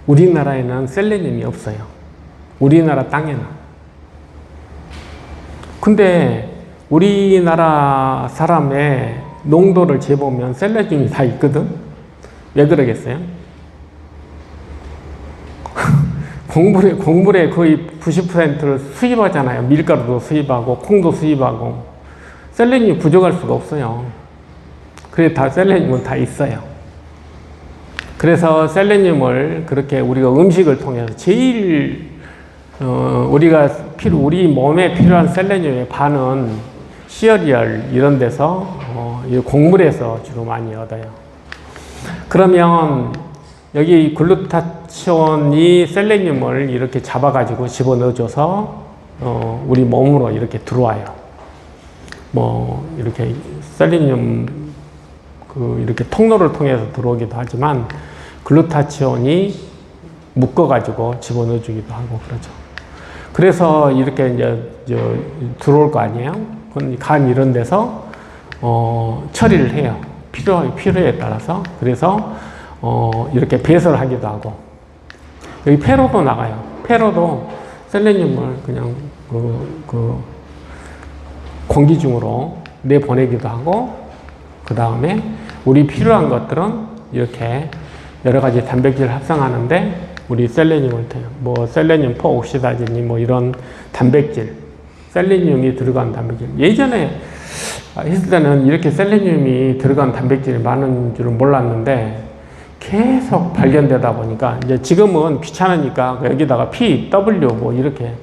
우리나라에는 셀레늄이 없어요. 우리나라 땅에는. 근데 우리나라 사람의 농도를 재보면 셀레늄이 다 있거든. 왜 그러겠어요? 곡물의 거의 90%를 수입하잖아요. 밀가루도 수입하고 콩도 수입하고. 셀레늄이 부족할 수가 없어요. 그래 다 셀레늄은 다 있어요. 그래서 셀레늄을 그렇게 우리가 음식을 통해서 제일 우리 몸에 필요한 셀레늄의 반은 시어리얼 이런 데서 곡물에서 주로 많이 얻어요. 그러면 여기 글루타치온이 셀레늄을 이렇게 잡아가지고 집어넣어줘서 우리 몸으로 이렇게 들어와요. 뭐 이렇게 셀레늄 이렇게 통로를 통해서 들어오기도 하지만 글루타치온이 묶어가지고 집어넣어주기도 하고 그러죠. 그래서 이렇게 이제 들어올 거 아니에요? 간 이런 데서 처리를 해요. 필요에 따라서. 그래서 이렇게 배설을 하기도 하고. 여기 폐로도 나가요. 폐로도 셀레늄을 그냥 공기 중으로 내보내기도 하고, 그 다음에 우리 필요한 것들은 이렇게 여러 가지 단백질을 합성하는데 우리 셀레늄을 뭐 셀레늄 포옥시다제니 뭐 이런 단백질, 셀레늄이 들어간 단백질. 예전에 했을 때는 이렇게 셀레늄이 들어간 단백질이 많은 줄은 몰랐는데 계속 발견되다 보니까 이제 지금은 귀찮으니까 여기다가 PW 뭐 이렇게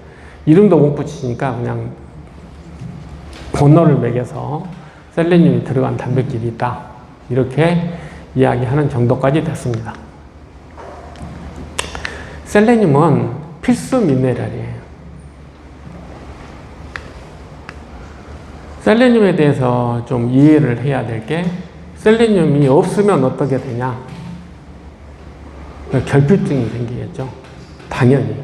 이름도 못 붙이니까 그냥 번호를 매겨서 셀레늄이 들어간 단백질이 있다. 이렇게 이야기하는 정도까지 됐습니다. 셀레늄은 필수 미네랄이에요. 셀레늄에 대해서 좀 이해를 해야 될 게, 셀레늄이 없으면 어떻게 되냐? 결핍증이 생기겠죠. 당연히.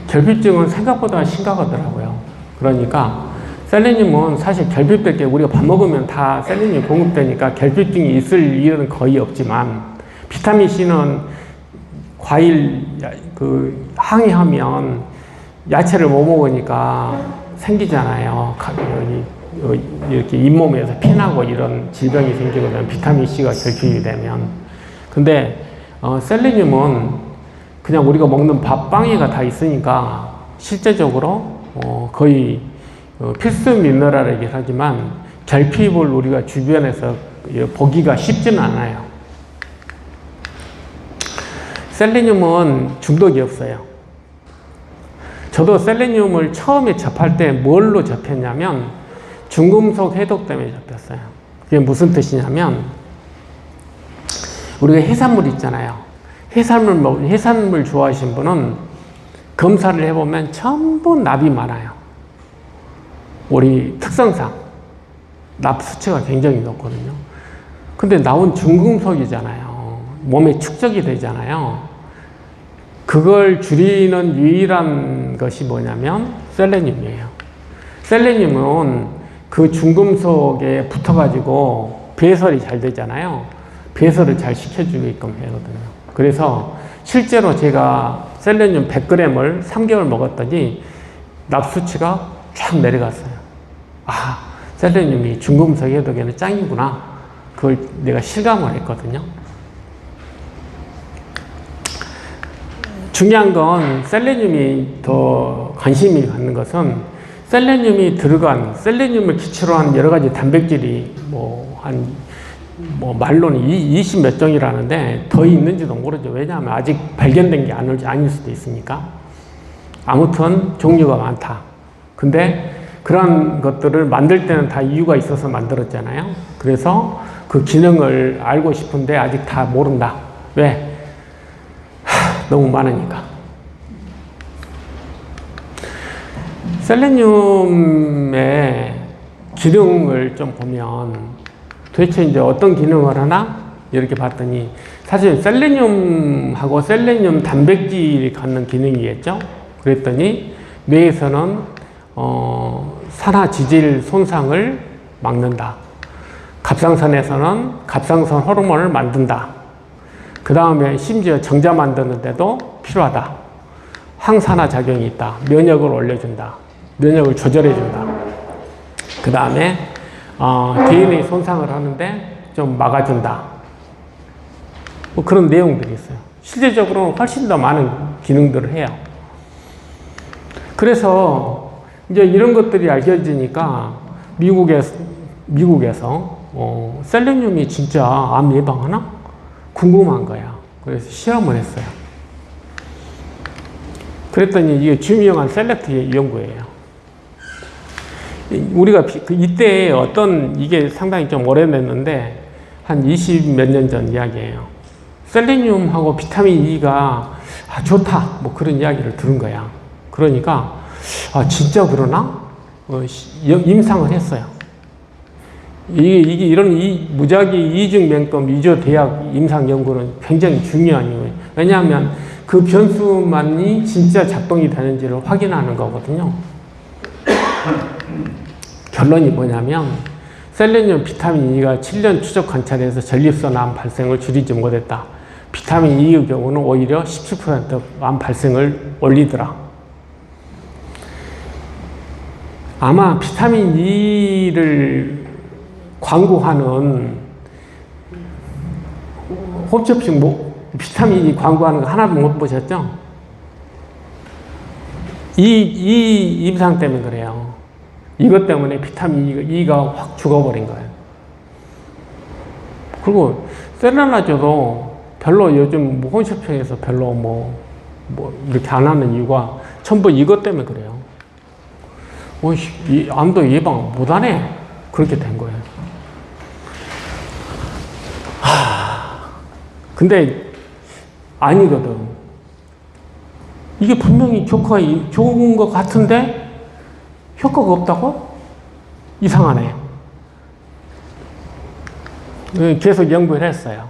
결핍증은 생각보다 심각하더라고요. 그러니까 셀레늄은 사실 결핍될 게 우리가 밥 먹으면 다 셀레늄이 공급되니까 결핍증이 있을 일은 거의 없지만, 비타민 C는 과일 항해하면 야채를 못 먹으니까 생기잖아요. 이렇게 잇몸에서 피나고 이런 질병이 생기거든요. 비타민 C가 결핍이 되면. 근데 셀레늄은 그냥 우리가 먹는 밥, 빵에가 다 있으니까 실제적으로 거의 필수 미네랄이긴 하지만 결핍을 우리가 주변에서 보기가 쉽지는 않아요. 셀레늄은 중독이 없어요. 저도 셀레늄을 처음에 접할 때 뭘로 접했냐면 중금속 해독 때문에 접했어요. 그게 무슨 뜻이냐면, 우리가 해산물 있잖아요. 해산물 좋아하시는 분은 검사를 해보면 전부 납이 많아요. 우리 특성상 납 수치가 굉장히 높거든요. 근데 나온 중금속이잖아요. 몸에 축적이 되잖아요. 그걸 줄이는 유일한 것이 뭐냐면 셀레늄이에요. 셀레늄은 그 중금속에 붙어가지고 배설이 잘 되잖아요. 배설을 잘 시켜주게끔 하거든요. 그래서 실제로 제가 셀레늄 100g을 3개월 먹었더니 납 수치가 쫙 내려갔어요. 아, 셀레늄이 중금속 해독에는 짱이구나. 그걸 내가 실감을 했거든요. 중요한 건 셀레늄이 더 관심이 갖는 것은 셀레늄이 들어간, 셀레늄을 기초로 한 여러 가지 단백질이 말로는 20 몇 종이라는데 더 있는지도 모르죠. 왜냐하면 아직 발견된 게 아닐 수도 있으니까. 아무튼 종류가 많다. 근데 그런 것들을 만들 때는 다 이유가 있어서 만들었잖아요. 그래서 그 기능을 알고 싶은데 아직 다 모른다. 왜? 너무 많으니까. 셀레늄의 기능을 좀 보면 도대체 이제 어떤 기능을 하나? 이렇게 봤더니 사실 셀레늄하고 셀레늄 단백질이 갖는 기능이겠죠? 그랬더니 뇌에서는 산화 지질 손상을 막는다. 갑상선에서는 갑상선 호르몬을 만든다. 그 다음에 심지어 정자 만드는데도 필요하다. 항산화 작용이 있다. 면역을 올려준다. 면역을 조절해준다. 그 다음에 DNA 손상을 하는데 좀 막아준다. 뭐 그런 내용들이 있어요. 실제적으로는 훨씬 더 많은 기능들을 해요. 그래서 이제 이런 것들이 알려지니까 미국에서 셀레늄이 진짜 암 예방하나? 궁금한 거야. 그래서 시험을 했어요. 그랬더니 이게 중요한 셀렉트 연구예요. 우리가 이때 이게 상당히 좀 오래됐는데 한 20 몇 년 전 이야기예요. 셀레늄하고 비타민 E가 좋다. 뭐 그런 이야기를 들은 거야. 그러니까 진짜 그러나? 임상을 했어요. 이런 무작위 이중맹검 위조 대학 임상 연구는 굉장히 중요한 이유예요. 왜냐하면 그 변수만이 진짜 작동이 되는지를 확인하는 거거든요. 결론이 뭐냐면 셀레늄, 비타민 E가 7년 추적 관찰에서 전립선 암 발생을 줄이지 못했다. 비타민 E의 경우는 오히려 17% 암 발생을 올리더라. 아마 비타민 E를 광고하는 홈쇼핑 비타민 E 광고하는 거 하나도 못 보셨죠? 이 임상 때문에 그래요. 이것 때문에 비타민 E가 확 죽어버린 거예요. 그리고 셀레나조도 별로 요즘 홈쇼핑에서 별로 뭐 이렇게 안 하는 이유가 전부 이것 때문에 그래요. 암도 예방 못하네. 그렇게 된 거예요. 근데 아니거든. 이게 분명히 효과가 좋은 것 같은데 효과가 없다고? 이상하네. 계속 연구를 했어요.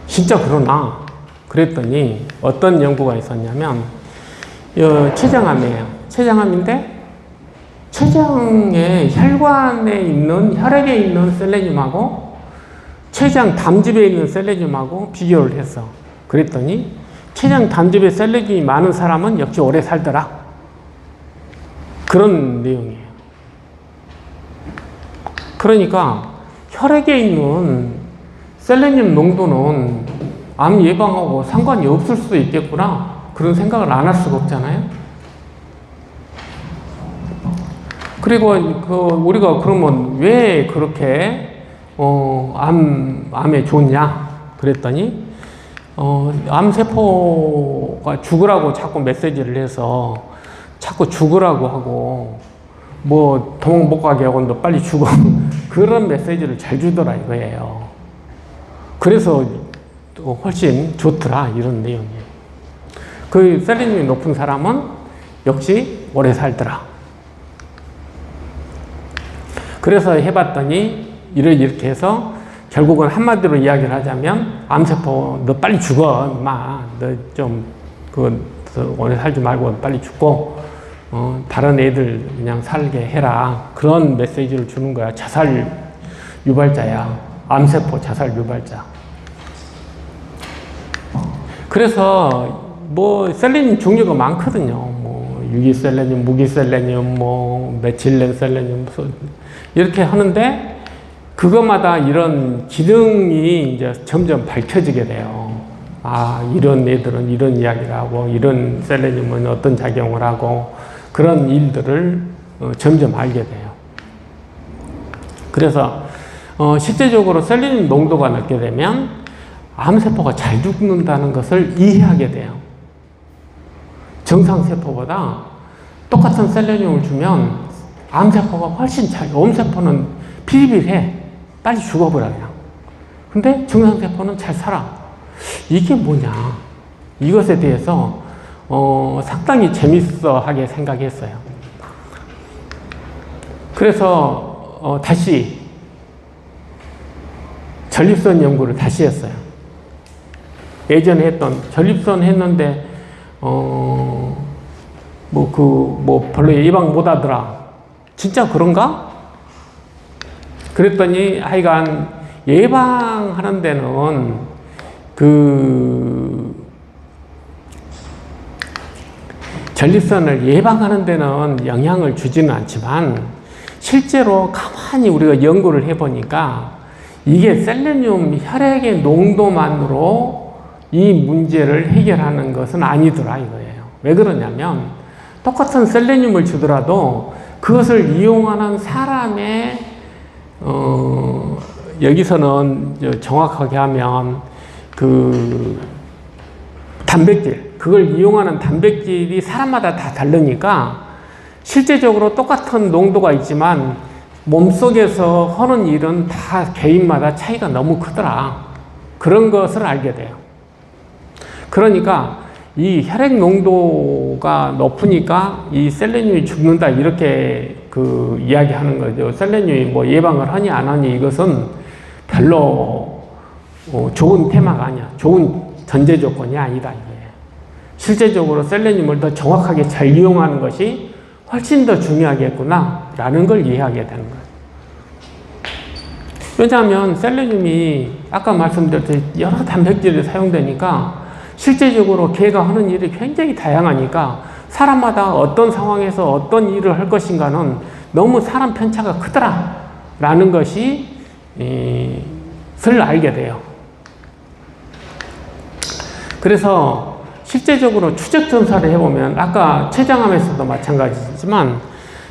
진짜 그러나? 그랬더니 어떤 연구가 있었냐면 췌장암이에요. 췌장암인데 췌장의 혈관에 있는 혈액에 있는 셀레늄하고 췌장 담즙에 있는 셀레늄하고 비교를 했어. 그랬더니 췌장 담즙에 셀레늄이 많은 사람은 역시 오래 살더라. 그런 내용이에요. 그러니까 혈액에 있는 셀레늄 농도는 암 예방하고 상관이 없을 수도 있겠구나. 그런 생각을 안 할 수가 없잖아요. 그리고 우리가 그러면 왜 그렇게 암에 좋냐? 그랬더니 암세포가 죽으라고 자꾸 메시지를 해서 자꾸 죽으라고 하고 뭐 도망 못 가게 하고 너 빨리 죽어. 그런 메시지를 잘 주더라 이거예요. 그래서 훨씬 좋더라 이런 내용이에요. 그 셀레늄이 높은 사람은 역시 오래 살더라. 그래서 해봤더니 이렇게 해서 결국은 한마디로 이야기를 하자면 암세포 너 빨리 죽어 인마. 너 좀 오래 살지 말고 빨리 죽고 다른 애들 그냥 살게 해라. 그런 메시지를 주는 거야. 자살 유발자야. 암세포 자살 유발자. 그래서 셀레늄 종류가 많거든요. 유기셀레늄, 무기셀레늄, 메틸렌 셀레늄 이렇게 하는데 그것마다 이런 기능이 이제 점점 밝혀지게 돼요. 이런 애들은 이런 이야기를 하고 이런 셀레늄은 어떤 작용을 하고 그런 일들을 점점 알게 돼요. 그래서 실제적으로 셀레늄 농도가 낮게 되면 암세포가 잘 죽는다는 것을 이해하게 돼요. 정상세포보다 똑같은 셀레늄을 주면 암세포가 훨씬 암세포는 비리비리해. 빨리 죽어버려요. 근데 정상세포는 잘 살아. 이게 뭐냐. 이것에 대해서 상당히 재밌어하게 생각했어요. 그래서 다시 전립선 연구를 다시 했어요. 예전에 했던 전립선 했는데 별로 예방 못 하더라. 진짜 그런가? 그랬더니 하여간 예방하는 데는 그 전립선을 예방하는 데는 영향을 주지는 않지만 실제로 가만히 우리가 연구를 해보니까 이게 셀레늄 혈액의 농도만으로 이 문제를 해결하는 것은 아니더라 이거예요. 왜 그러냐면 똑같은 셀레늄을 주더라도 그것을 이용하는 사람의 여기서는 정확하게 하면 그 단백질, 그걸 이용하는 단백질이 사람마다 다 다르니까 실제적으로 똑같은 농도가 있지만 몸속에서 하는 일은 다 개인마다 차이가 너무 크더라. 그런 것을 알게 돼요. 그러니까 이 혈액 농도가 높으니까 이 셀레늄이 죽는다 이렇게 그 이야기하는 거죠. 셀레늄이 뭐 예방을 하니 안 하니 이것은 별로 좋은 테마가 아니야. 좋은 전제 조건이 아니다 이거예요. 실제적으로 셀레늄을 더 정확하게 잘 이용하는 것이 훨씬 더 중요하겠구나 라는 걸 이해하게 되는 거예요. 왜냐하면 셀레늄이 아까 말씀드렸듯이 여러 단백질이 사용되니까 실제적으로 걔가 하는 일이 굉장히 다양하니까 사람마다 어떤 상황에서 어떤 일을 할 것인가는 너무 사람 편차가 크더라 라는 것이 슬 알게 돼요. 그래서 실제적으로 추적 전사를 해보면 아까 췌장암에서도 마찬가지지만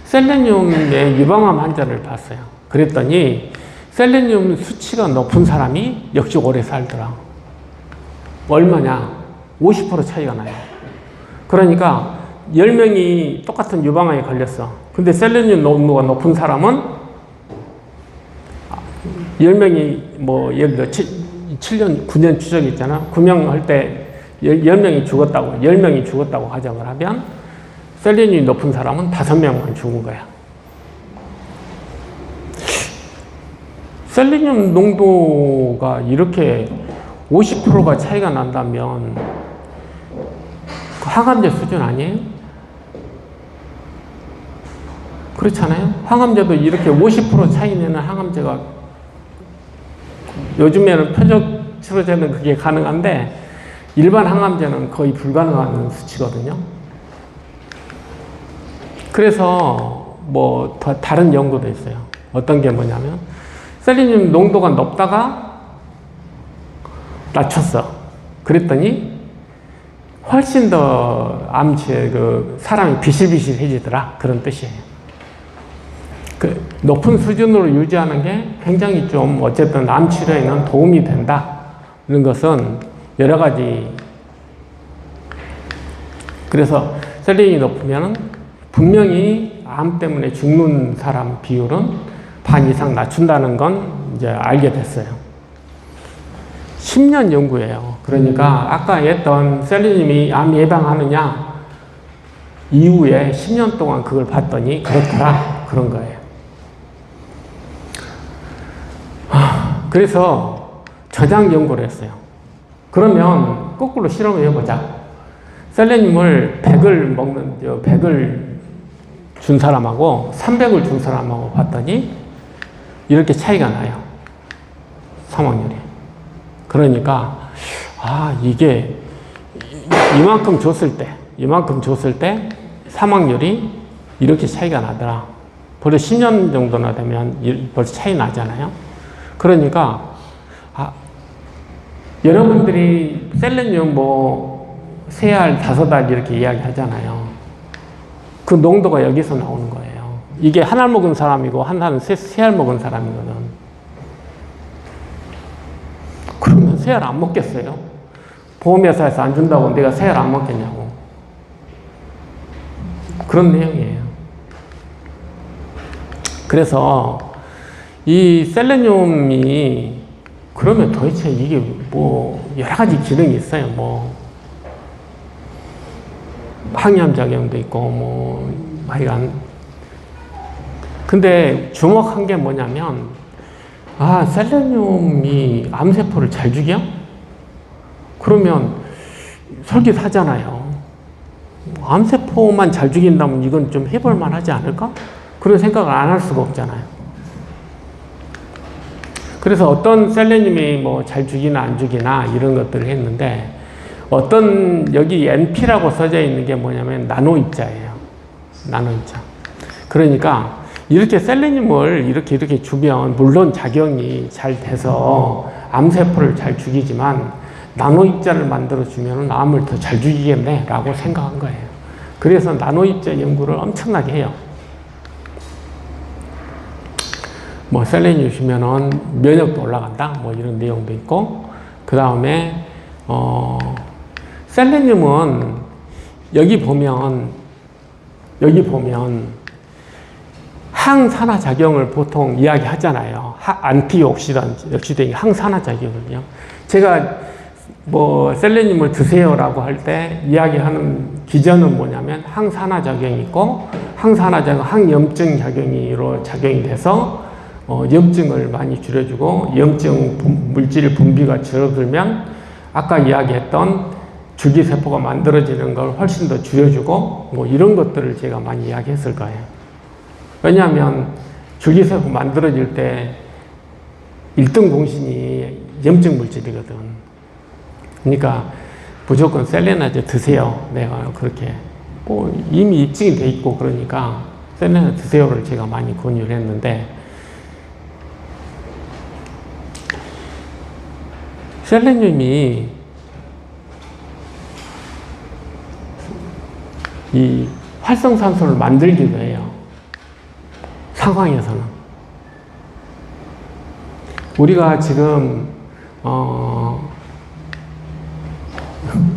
셀레늄의 유방암 환자를 봤어요. 그랬더니 셀레늄 수치가 높은 사람이 역시 오래 살더라. 얼마냐? 50% 차이가 나요. 그러니까 10명이 똑같은 유방암에 걸렸어. 근데 셀레늄 농도가 높은 사람은 10명이 뭐 예를 들어 7년, 9년 추적이 있잖아. 9명 할 때 10명이 죽었다고, 10명이 죽었다고 가정을 하면 셀레늄이 높은 사람은 5명만 죽은 거야. 셀레늄 농도가 이렇게 50%가 차이가 난다면 항암제 수준 아니에요? 그렇잖아요? 항암제도 이렇게 50% 차이 내는 항암제가 요즘에는 표적 치료제는 그게 가능한데 일반 항암제는 거의 불가능한 수치거든요. 그래서 뭐 다른 연구도 있어요. 어떤 게 뭐냐면 셀레늄 농도가 높다가 낮췄어. 그랬더니 훨씬 더 암치에 그 사람이 비실비실해지더라. 그런 뜻이에요. 그 높은 수준으로 유지하는 게 굉장히 좀 어쨌든 암 치료에는 도움이 된다. 이런 것은 여러 가지. 그래서 셀레늄이 높으면 분명히 암 때문에 죽는 사람 비율은 반 이상 낮춘다는 건 이제 알게 됐어요. 10년 연구예요. 그러니까 아까 했던 셀레늄이 암 예방하느냐 이후에 10년 동안 그걸 봤더니 그렇더라. 그런 거예요. 그래서 저장 연구를 했어요. 그러면 거꾸로 실험을 해보자. 셀레늄을 100을 준 사람하고 300을 준 사람하고 봤더니 이렇게 차이가 나요. 사망률이. 그러니까 이게 이만큼 줬을 때 사망률이 이렇게 차이가 나더라. 벌써 10년 정도나 되면 벌써 차이 나잖아요. 그러니까 여러분들이 셀레늄 뭐 3알, 5알 이렇게 이야기 하잖아요. 그 농도가 여기서 나오는 거예요. 이게 한 알 먹은 사람이고 한 알은 3알 먹은 사람이거든. 그러면 3알 안 먹겠어요? 보험회사에서 안 준다고 내가 3알 안 먹겠냐고. 그런 내용이에요. 그래서 이 셀레늄이 그러면 도대체 이게 뭐 여러 가지 기능이 있어요. 뭐 항염 작용도 있고 뭐 하여간. 근데 주목한 게 뭐냐면 셀레늄이 암세포를 잘 죽여? 그러면 설계사잖아요. 암세포만 잘 죽인다면 이건 좀 해볼 만하지 않을까? 그런 생각을 안 할 수가 없잖아요. 그래서 어떤 셀레늄이 뭐 잘 죽이나 안 죽이나 이런 것들을 했는데, 어떤 여기 NP라고 써져 있는 게 뭐냐면 나노 입자예요. 나노 입자. 그러니까 이렇게 셀레늄을 이렇게 주면 물론 작용이 잘 돼서 암세포를 잘 죽이지만 나노 입자를 만들어 주면 암을 더 잘 죽이겠네 라고 생각한 거예요. 그래서 나노 입자 연구를 엄청나게 해요. 뭐 셀레늄 주면은 면역도 올라간다 뭐 이런 내용도 있고, 그 다음에 셀레늄은 여기 보면 항산화 작용을 보통 이야기 하잖아요. 안티옥시던트 항산화 작용은요. 제가 뭐 셀레늄을 드세요라고 할 때 이야기하는 기전은 뭐냐면 항산화 작용이 있고, 항산화 작용, 항염증 작용이 돼서 염증을 많이 줄여주고, 염증 물질 분비가 줄어들면 아까 이야기했던 줄기세포가 만들어지는 걸 훨씬 더 줄여주고, 뭐 이런 것들을 제가 많이 이야기했을 거예요. 왜냐하면 줄기세포 만들어질 때 1등 공신이 염증 물질이거든. 그러니까 무조건 셀레나제 드세요. 내가 그렇게 뭐 이미 입증이 돼 있고 그러니까 셀레나 드세요를 제가 많이 권유를 했는데, 셀레늄이 이 활성산소를 만들기도 해요. 상황에서는. 우리가 지금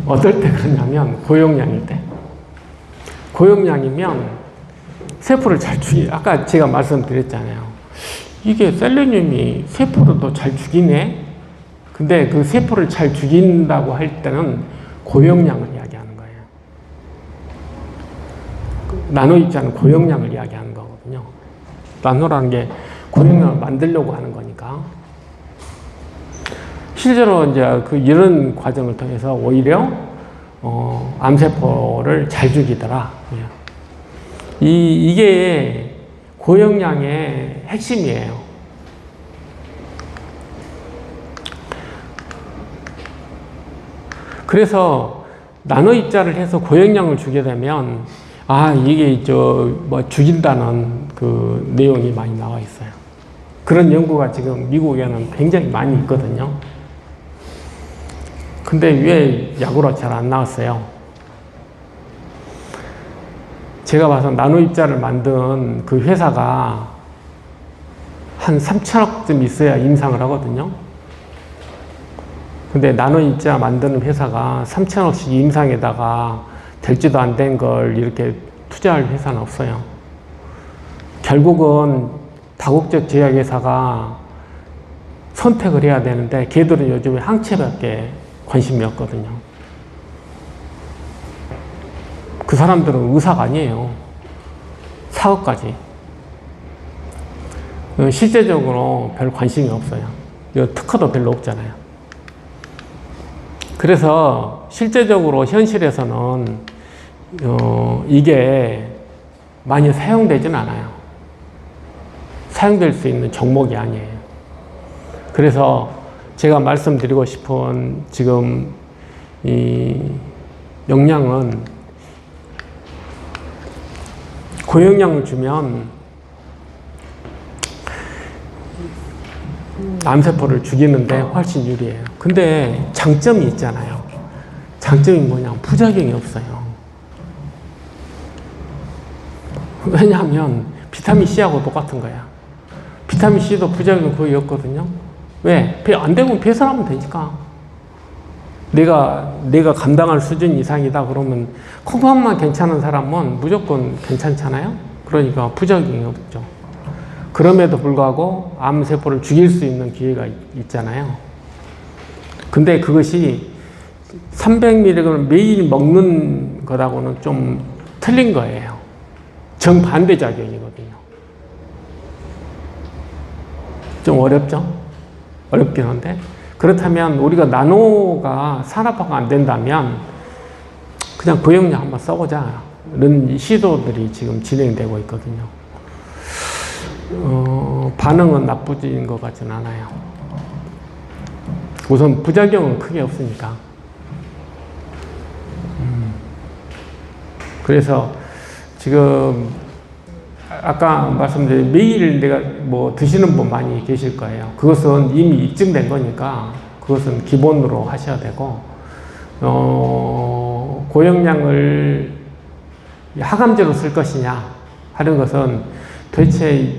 어떨 때 그러냐면 고용량일 때. 고용량이면 세포를 잘 아까 제가 말씀드렸잖아요. 이게 셀레늄이 세포를 더 잘 죽이네? 근데 그 세포를 잘 죽인다고 할 때는 고용량을 이야기하는 거예요. 나노 입자는 고용량을 이야기하는 거거든요. 나노라는 게 고용량을 만들려고 하는 거니까. 실제로 이제 이런 과정을 통해서 오히려 암세포를 잘 죽이더라. 이게 고용량의 핵심이에요. 그래서 나노 입자를 해서 고용량을 주게 되면 이게 뭐 죽인다는 그 내용이 많이 나와 있어요. 그런 연구가 지금 미국에는 굉장히 많이 있거든요. 근데 왜 약으로 잘 안 나왔어요? 제가 봐서 나노 입자를 만든 그 회사가 한 3천억쯤 있어야 임상을 하거든요. 근데 나노 입자 만드는 회사가 3천억씩 임상에다가 될지도 안 된 걸 이렇게 투자할 회사는 없어요. 결국은 다국적 제약회사가 선택을 해야 되는데 걔들은 요즘에 항체밖에 관심이 없거든요. 그 사람들은 의사가 아니에요. 사업까지. 실제적으로 별 관심이 없어요. 특허도 별로 없잖아요. 그래서 실제적으로 현실에서는 이게 많이 사용되진 않아요. 사용될 수 있는 종목이 아니에요. 그래서 제가 말씀드리고 싶은 지금 이 영양은 고영양을 주면 암세포를 죽이는데 훨씬 유리해요. 근데 장점이 있잖아요. 장점이 뭐냐면 부작용이 없어요. 왜냐하면 비타민 C하고 똑같은 거야. 비타민 C도 부작용 거의 없거든요. 왜? 안 되면 배설하면 되니까. 내가 감당할 수준 이상이다 그러면 콩팥만 괜찮은 사람은 무조건 괜찮잖아요. 그러니까 부작용이 없죠. 그럼에도 불구하고 암세포를 죽일 수 있는 기회가 있잖아요. 근데 그것이 300mg 매일 먹는 거하고는 좀 틀린 거예요. 정반대 작용이거든요. 좀 어렵죠? 어렵긴 한데. 그렇다면 우리가 나노가 산업화가 안 된다면 그냥 고용량 한번 써보자. 이런 시도들이 지금 진행되고 있거든요. 반응은 나쁘진 것 같진 않아요. 우선 부작용은 크게 없으니까. 그래서 지금 아까 말씀드린 매일 내가 뭐 드시는 분 많이 계실 거예요. 그것은 이미 입증된 거니까 그것은 기본으로 하셔야 되고, 고용량을 하감제로 쓸 것이냐 하는 것은 도대체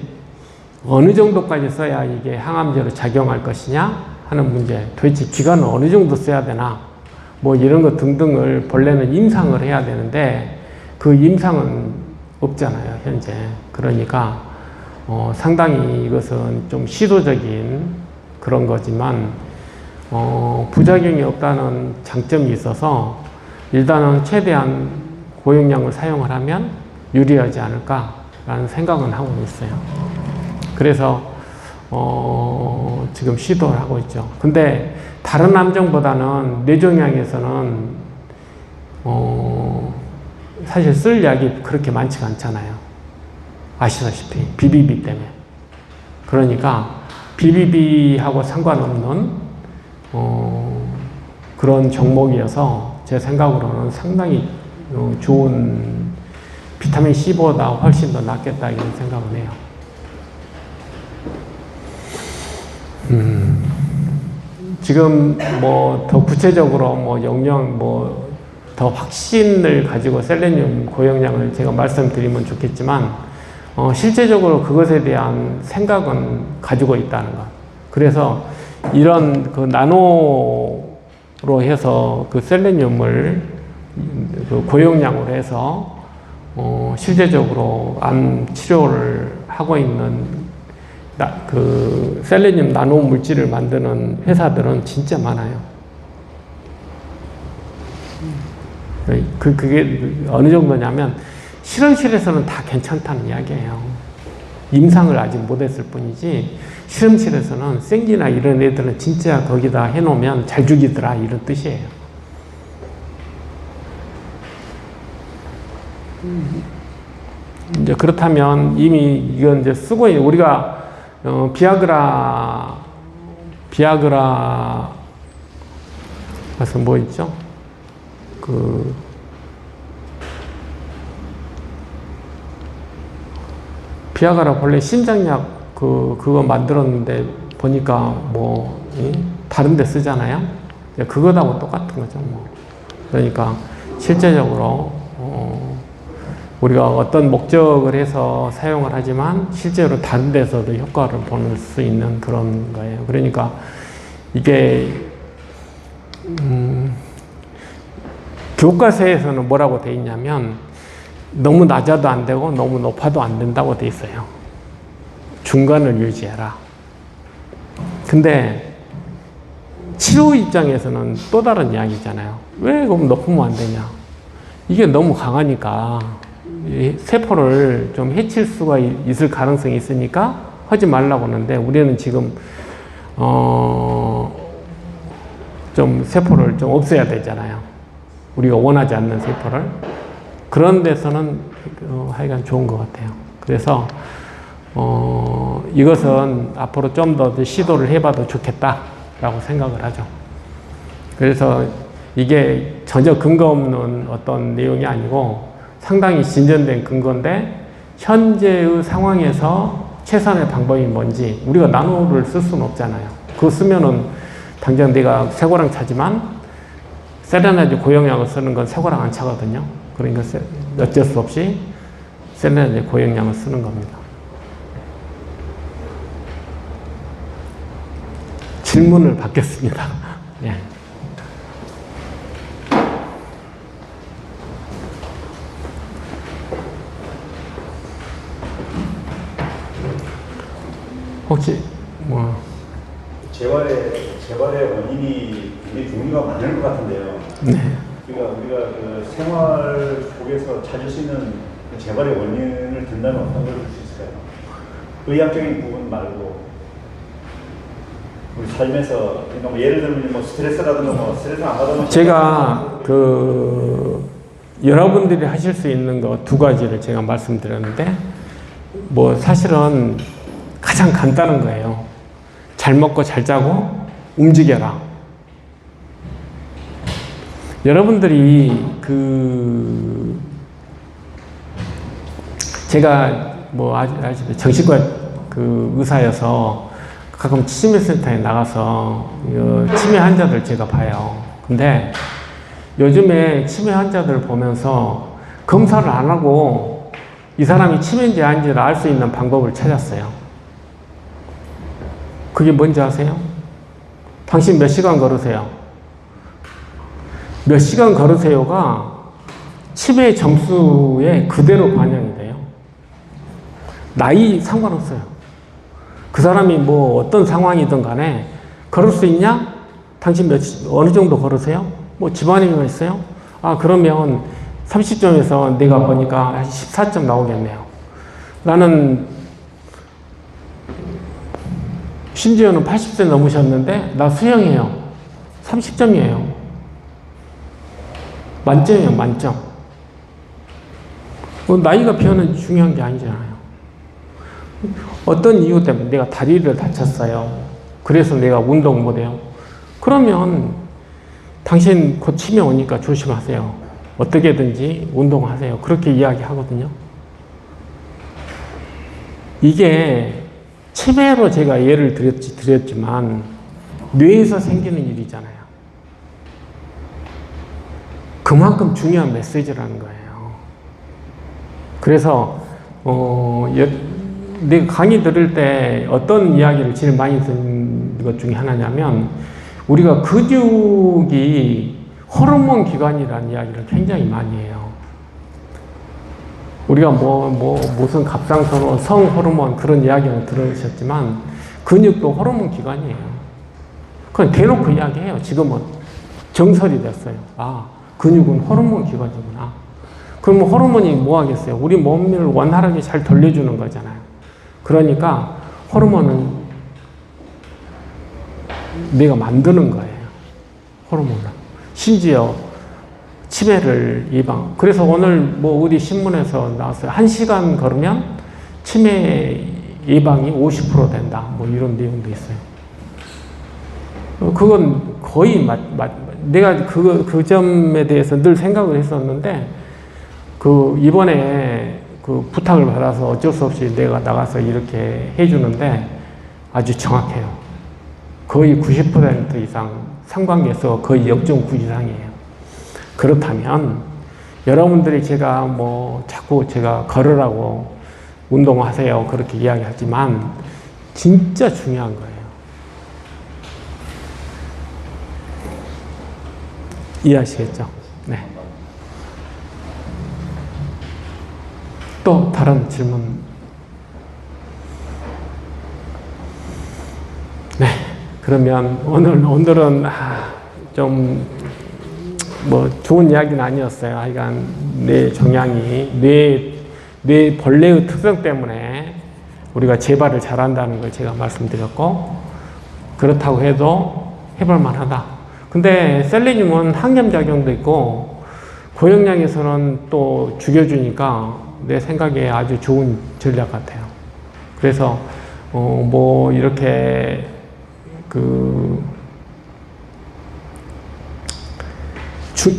어느 정도까지 써야 이게 항암제로 작용할 것이냐 하는 문제, 도대체 기간을 어느 정도 써야 되나, 뭐 이런 것 등등을 본래는 임상을 해야 되는데 그 임상은 없잖아요, 현재. 그러니까 상당히 이것은 좀 시도적인 그런 거지만 부작용이 없다는 장점이 있어서 일단은 최대한 고용량을 사용을 하면 유리하지 않을까라는 생각은 하고 있어요. 그래서 지금 시도를 하고 있죠. 근데 다른 암종보다는 뇌종양에서는 사실 쓸 약이 그렇게 많지가 않잖아요. 아시다시피 BBB 때문에. 그러니까 BBB하고 상관없는 그런 종목이어서 제 생각으로는 상당히 좋은, 비타민 C보다 훨씬 더 낫겠다 이런 생각을 해요. 지금 뭐 더 구체적으로 뭐 영양 뭐 더 확신을 가지고 셀레늄 고용량을 제가 말씀드리면 좋겠지만 실제적으로 그것에 대한 생각은 가지고 있다는 것. 그래서 이런 그 나노로 해서 그 셀레늄을 그 고용량으로 해서 실제적으로 암 치료를 하고 있는 그 셀레늄 나노 물질을 만드는 회사들은 진짜 많아요. 그게 어느 정도냐면 실험실에서는 다 괜찮다는 이야기예요. 임상을 아직 못했을 뿐이지 실험실에서는 생기나 이런 애들은 진짜 거기다 해놓으면 잘 죽이더라 이런 뜻이에요. 이제 그렇다면 이미 이건 이제 쓰고 있는 우리가 비아그라 무슨 뭐 있죠? 비아그라 본래 신장약 그거 만들었는데 보니까 뭐 다른 데 쓰잖아요. 그거하고 똑같은 거죠. 뭐. 그러니까 실제적으로 우리가 어떤 목적을 해서 사용을 하지만 실제로 다른 데서도 효과를 볼 수 있는 그런 거예요. 그러니까 이게 교과서에서는 뭐라고 돼 있냐면 너무 낮아도 안 되고 너무 높아도 안 된다고 돼 있어요. 중간을 유지해라. 근데 치료 입장에서는 또 다른 이야기잖아요. 왜 그럼 높으면 안 되냐? 이게 너무 강하니까 세포를 좀 해칠 수가 있을 가능성이 있으니까 하지 말라고 하는데 우리는 지금 좀 세포를 좀 없애야 되잖아요. 우리가 원하지 않는 세포를. 그런 데서는 하여간 좋은 것 같아요. 그래서 이것은 앞으로 좀 더 시도를 해봐도 좋겠다라고 생각을 하죠. 그래서 이게 전혀 근거 없는 어떤 내용이 아니고 상당히 진전된 근거인데 현재의 상황에서 최선의 방법이 뭔지 우리가 나노를 쓸 수는 없잖아요. 그거 쓰면은 당장 내가 쇠고랑 차지만 세레나이드 고용량을 쓰는 건 쇠고랑 안 차거든요. 그러니까 어쩔 수 없이 세레나이드 고용량을 쓰는 겁니다. 질문을 받겠습니다. 예. 혹시 뭐 재발의 원인이 굉장히 종류가 많을 것 같은데요. 네. 그러니까 우리가 그 생활 속에서 찾을 수 있는 재발의 원인을 든다면 어떤 걸 줄 수 있을까요? 의학적인 부분 말고 우리 삶에서 그러니까 뭐 예를 들면 뭐 스트레스라든가 뭐 스트레스 안 받으면 제가 여러분들이 하실 수 있는 거 두 가지를 제가 말씀드렸는데 뭐 사실은 가장 간단한 거예요. 잘 먹고 잘 자고 움직여라. 여러분들이 제가 뭐 아시다시피 정신과 의사여서 가끔 치매센터에 나가서 치매 환자들 제가 봐요. 근데 요즘에 치매 환자들 보면서 검사를 안 하고 이 사람이 치매인지 아닌지를 알 수 있는 방법을 찾았어요. 그게 뭔지 아세요? 당신 몇 시간 걸으세요? 몇 시간 걸으세요가 치매 점수에 그대로 반영이 돼요. 나이 상관없어요. 그 사람이 뭐 어떤 상황이든 간에 걸을 수 있냐? 당신 어느 정도 걸으세요? 뭐 집안에만 있어요? 그러면 30점에서 내가 보니까 한 14점 나오겠네요. 나는 심지어는 80세 넘으셨는데 나 수영해요. 30점이에요. 만점이에요, 만점. 나이가 비하는 중요한 게 아니잖아요. 어떤 이유 때문에 내가 다리를 다쳤어요. 그래서 내가 운동 못해요. 그러면 당신 곧 치매 오니까 조심하세요. 어떻게든지 운동하세요. 그렇게 이야기하거든요. 이게 치매로 제가 예를 드렸지만 뇌에서 생기는 일이잖아요. 그만큼 중요한 메시지라는 거예요. 그래서 내가 강의 들을 때 어떤 이야기를 제일 많이 듣는 것 중에 하나냐면 우리가 근육이 호르몬 기관이라는 이야기를 굉장히 많이 해요. 우리가 무슨 갑상선, 성호르몬 그런 이야기는 들으셨지만 근육도 호르몬 기관이에요. 그건 대놓고 이야기해요. 지금은 정설이 됐어요. 근육은 호르몬 기관이구나. 그러면 호르몬이 뭐 하겠어요? 우리 몸을 원활하게 잘 돌려주는 거잖아요. 그러니까 호르몬은 내가 만드는 거예요. 호르몬을. 심지어 치매를 예방. 그래서 오늘 뭐 어디 신문에서 나왔어요. 1시간 걸으면 치매 예방이 50% 된다. 뭐 이런 내용도 있어요. 그건 거의 내가 그 점에 대해서 늘 생각을 했었는데 이번에 부탁을 받아서 어쩔 수 없이 내가 나가서 이렇게 해주는데 아주 정확해요. 거의 90% 이상 상관계에서 거의 0.9 이상이에요. 그렇다면 여러분들이 제가 자꾸 제가 걸으라고 운동하세요 그렇게 이야기하지만 진짜 중요한 거예요. 이해하시겠죠? 네. 또 다른 질문. 네. 그러면 오늘은 좀 좋은 이야기는 아니었어요. 하여간 뇌 종양이 뇌 벌레의 특성 때문에 우리가 재발을 잘한다는 걸 제가 말씀드렸고 그렇다고 해도 해볼 만하다. 근데 셀레늄은 항염작용도 있고 고영양에서는 또 죽여주니까 내 생각에 아주 좋은 전략 같아요. 그래서 이렇게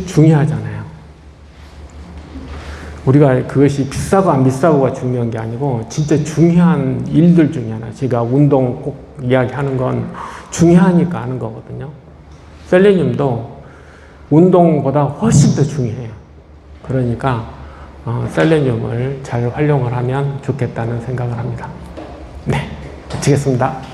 중요하잖아요. 우리가 그것이 비싸고 안 비싸고가 중요한 게 아니고 진짜 중요한 일들 중에 하나. 제가 운동 꼭 이야기하는 건 중요하니까 하는 거거든요. 셀레늄도 운동보다 훨씬 더 중요해요. 그러니까 셀레늄을 잘 활용을 하면 좋겠다는 생각을 합니다. 네, 마치겠습니다.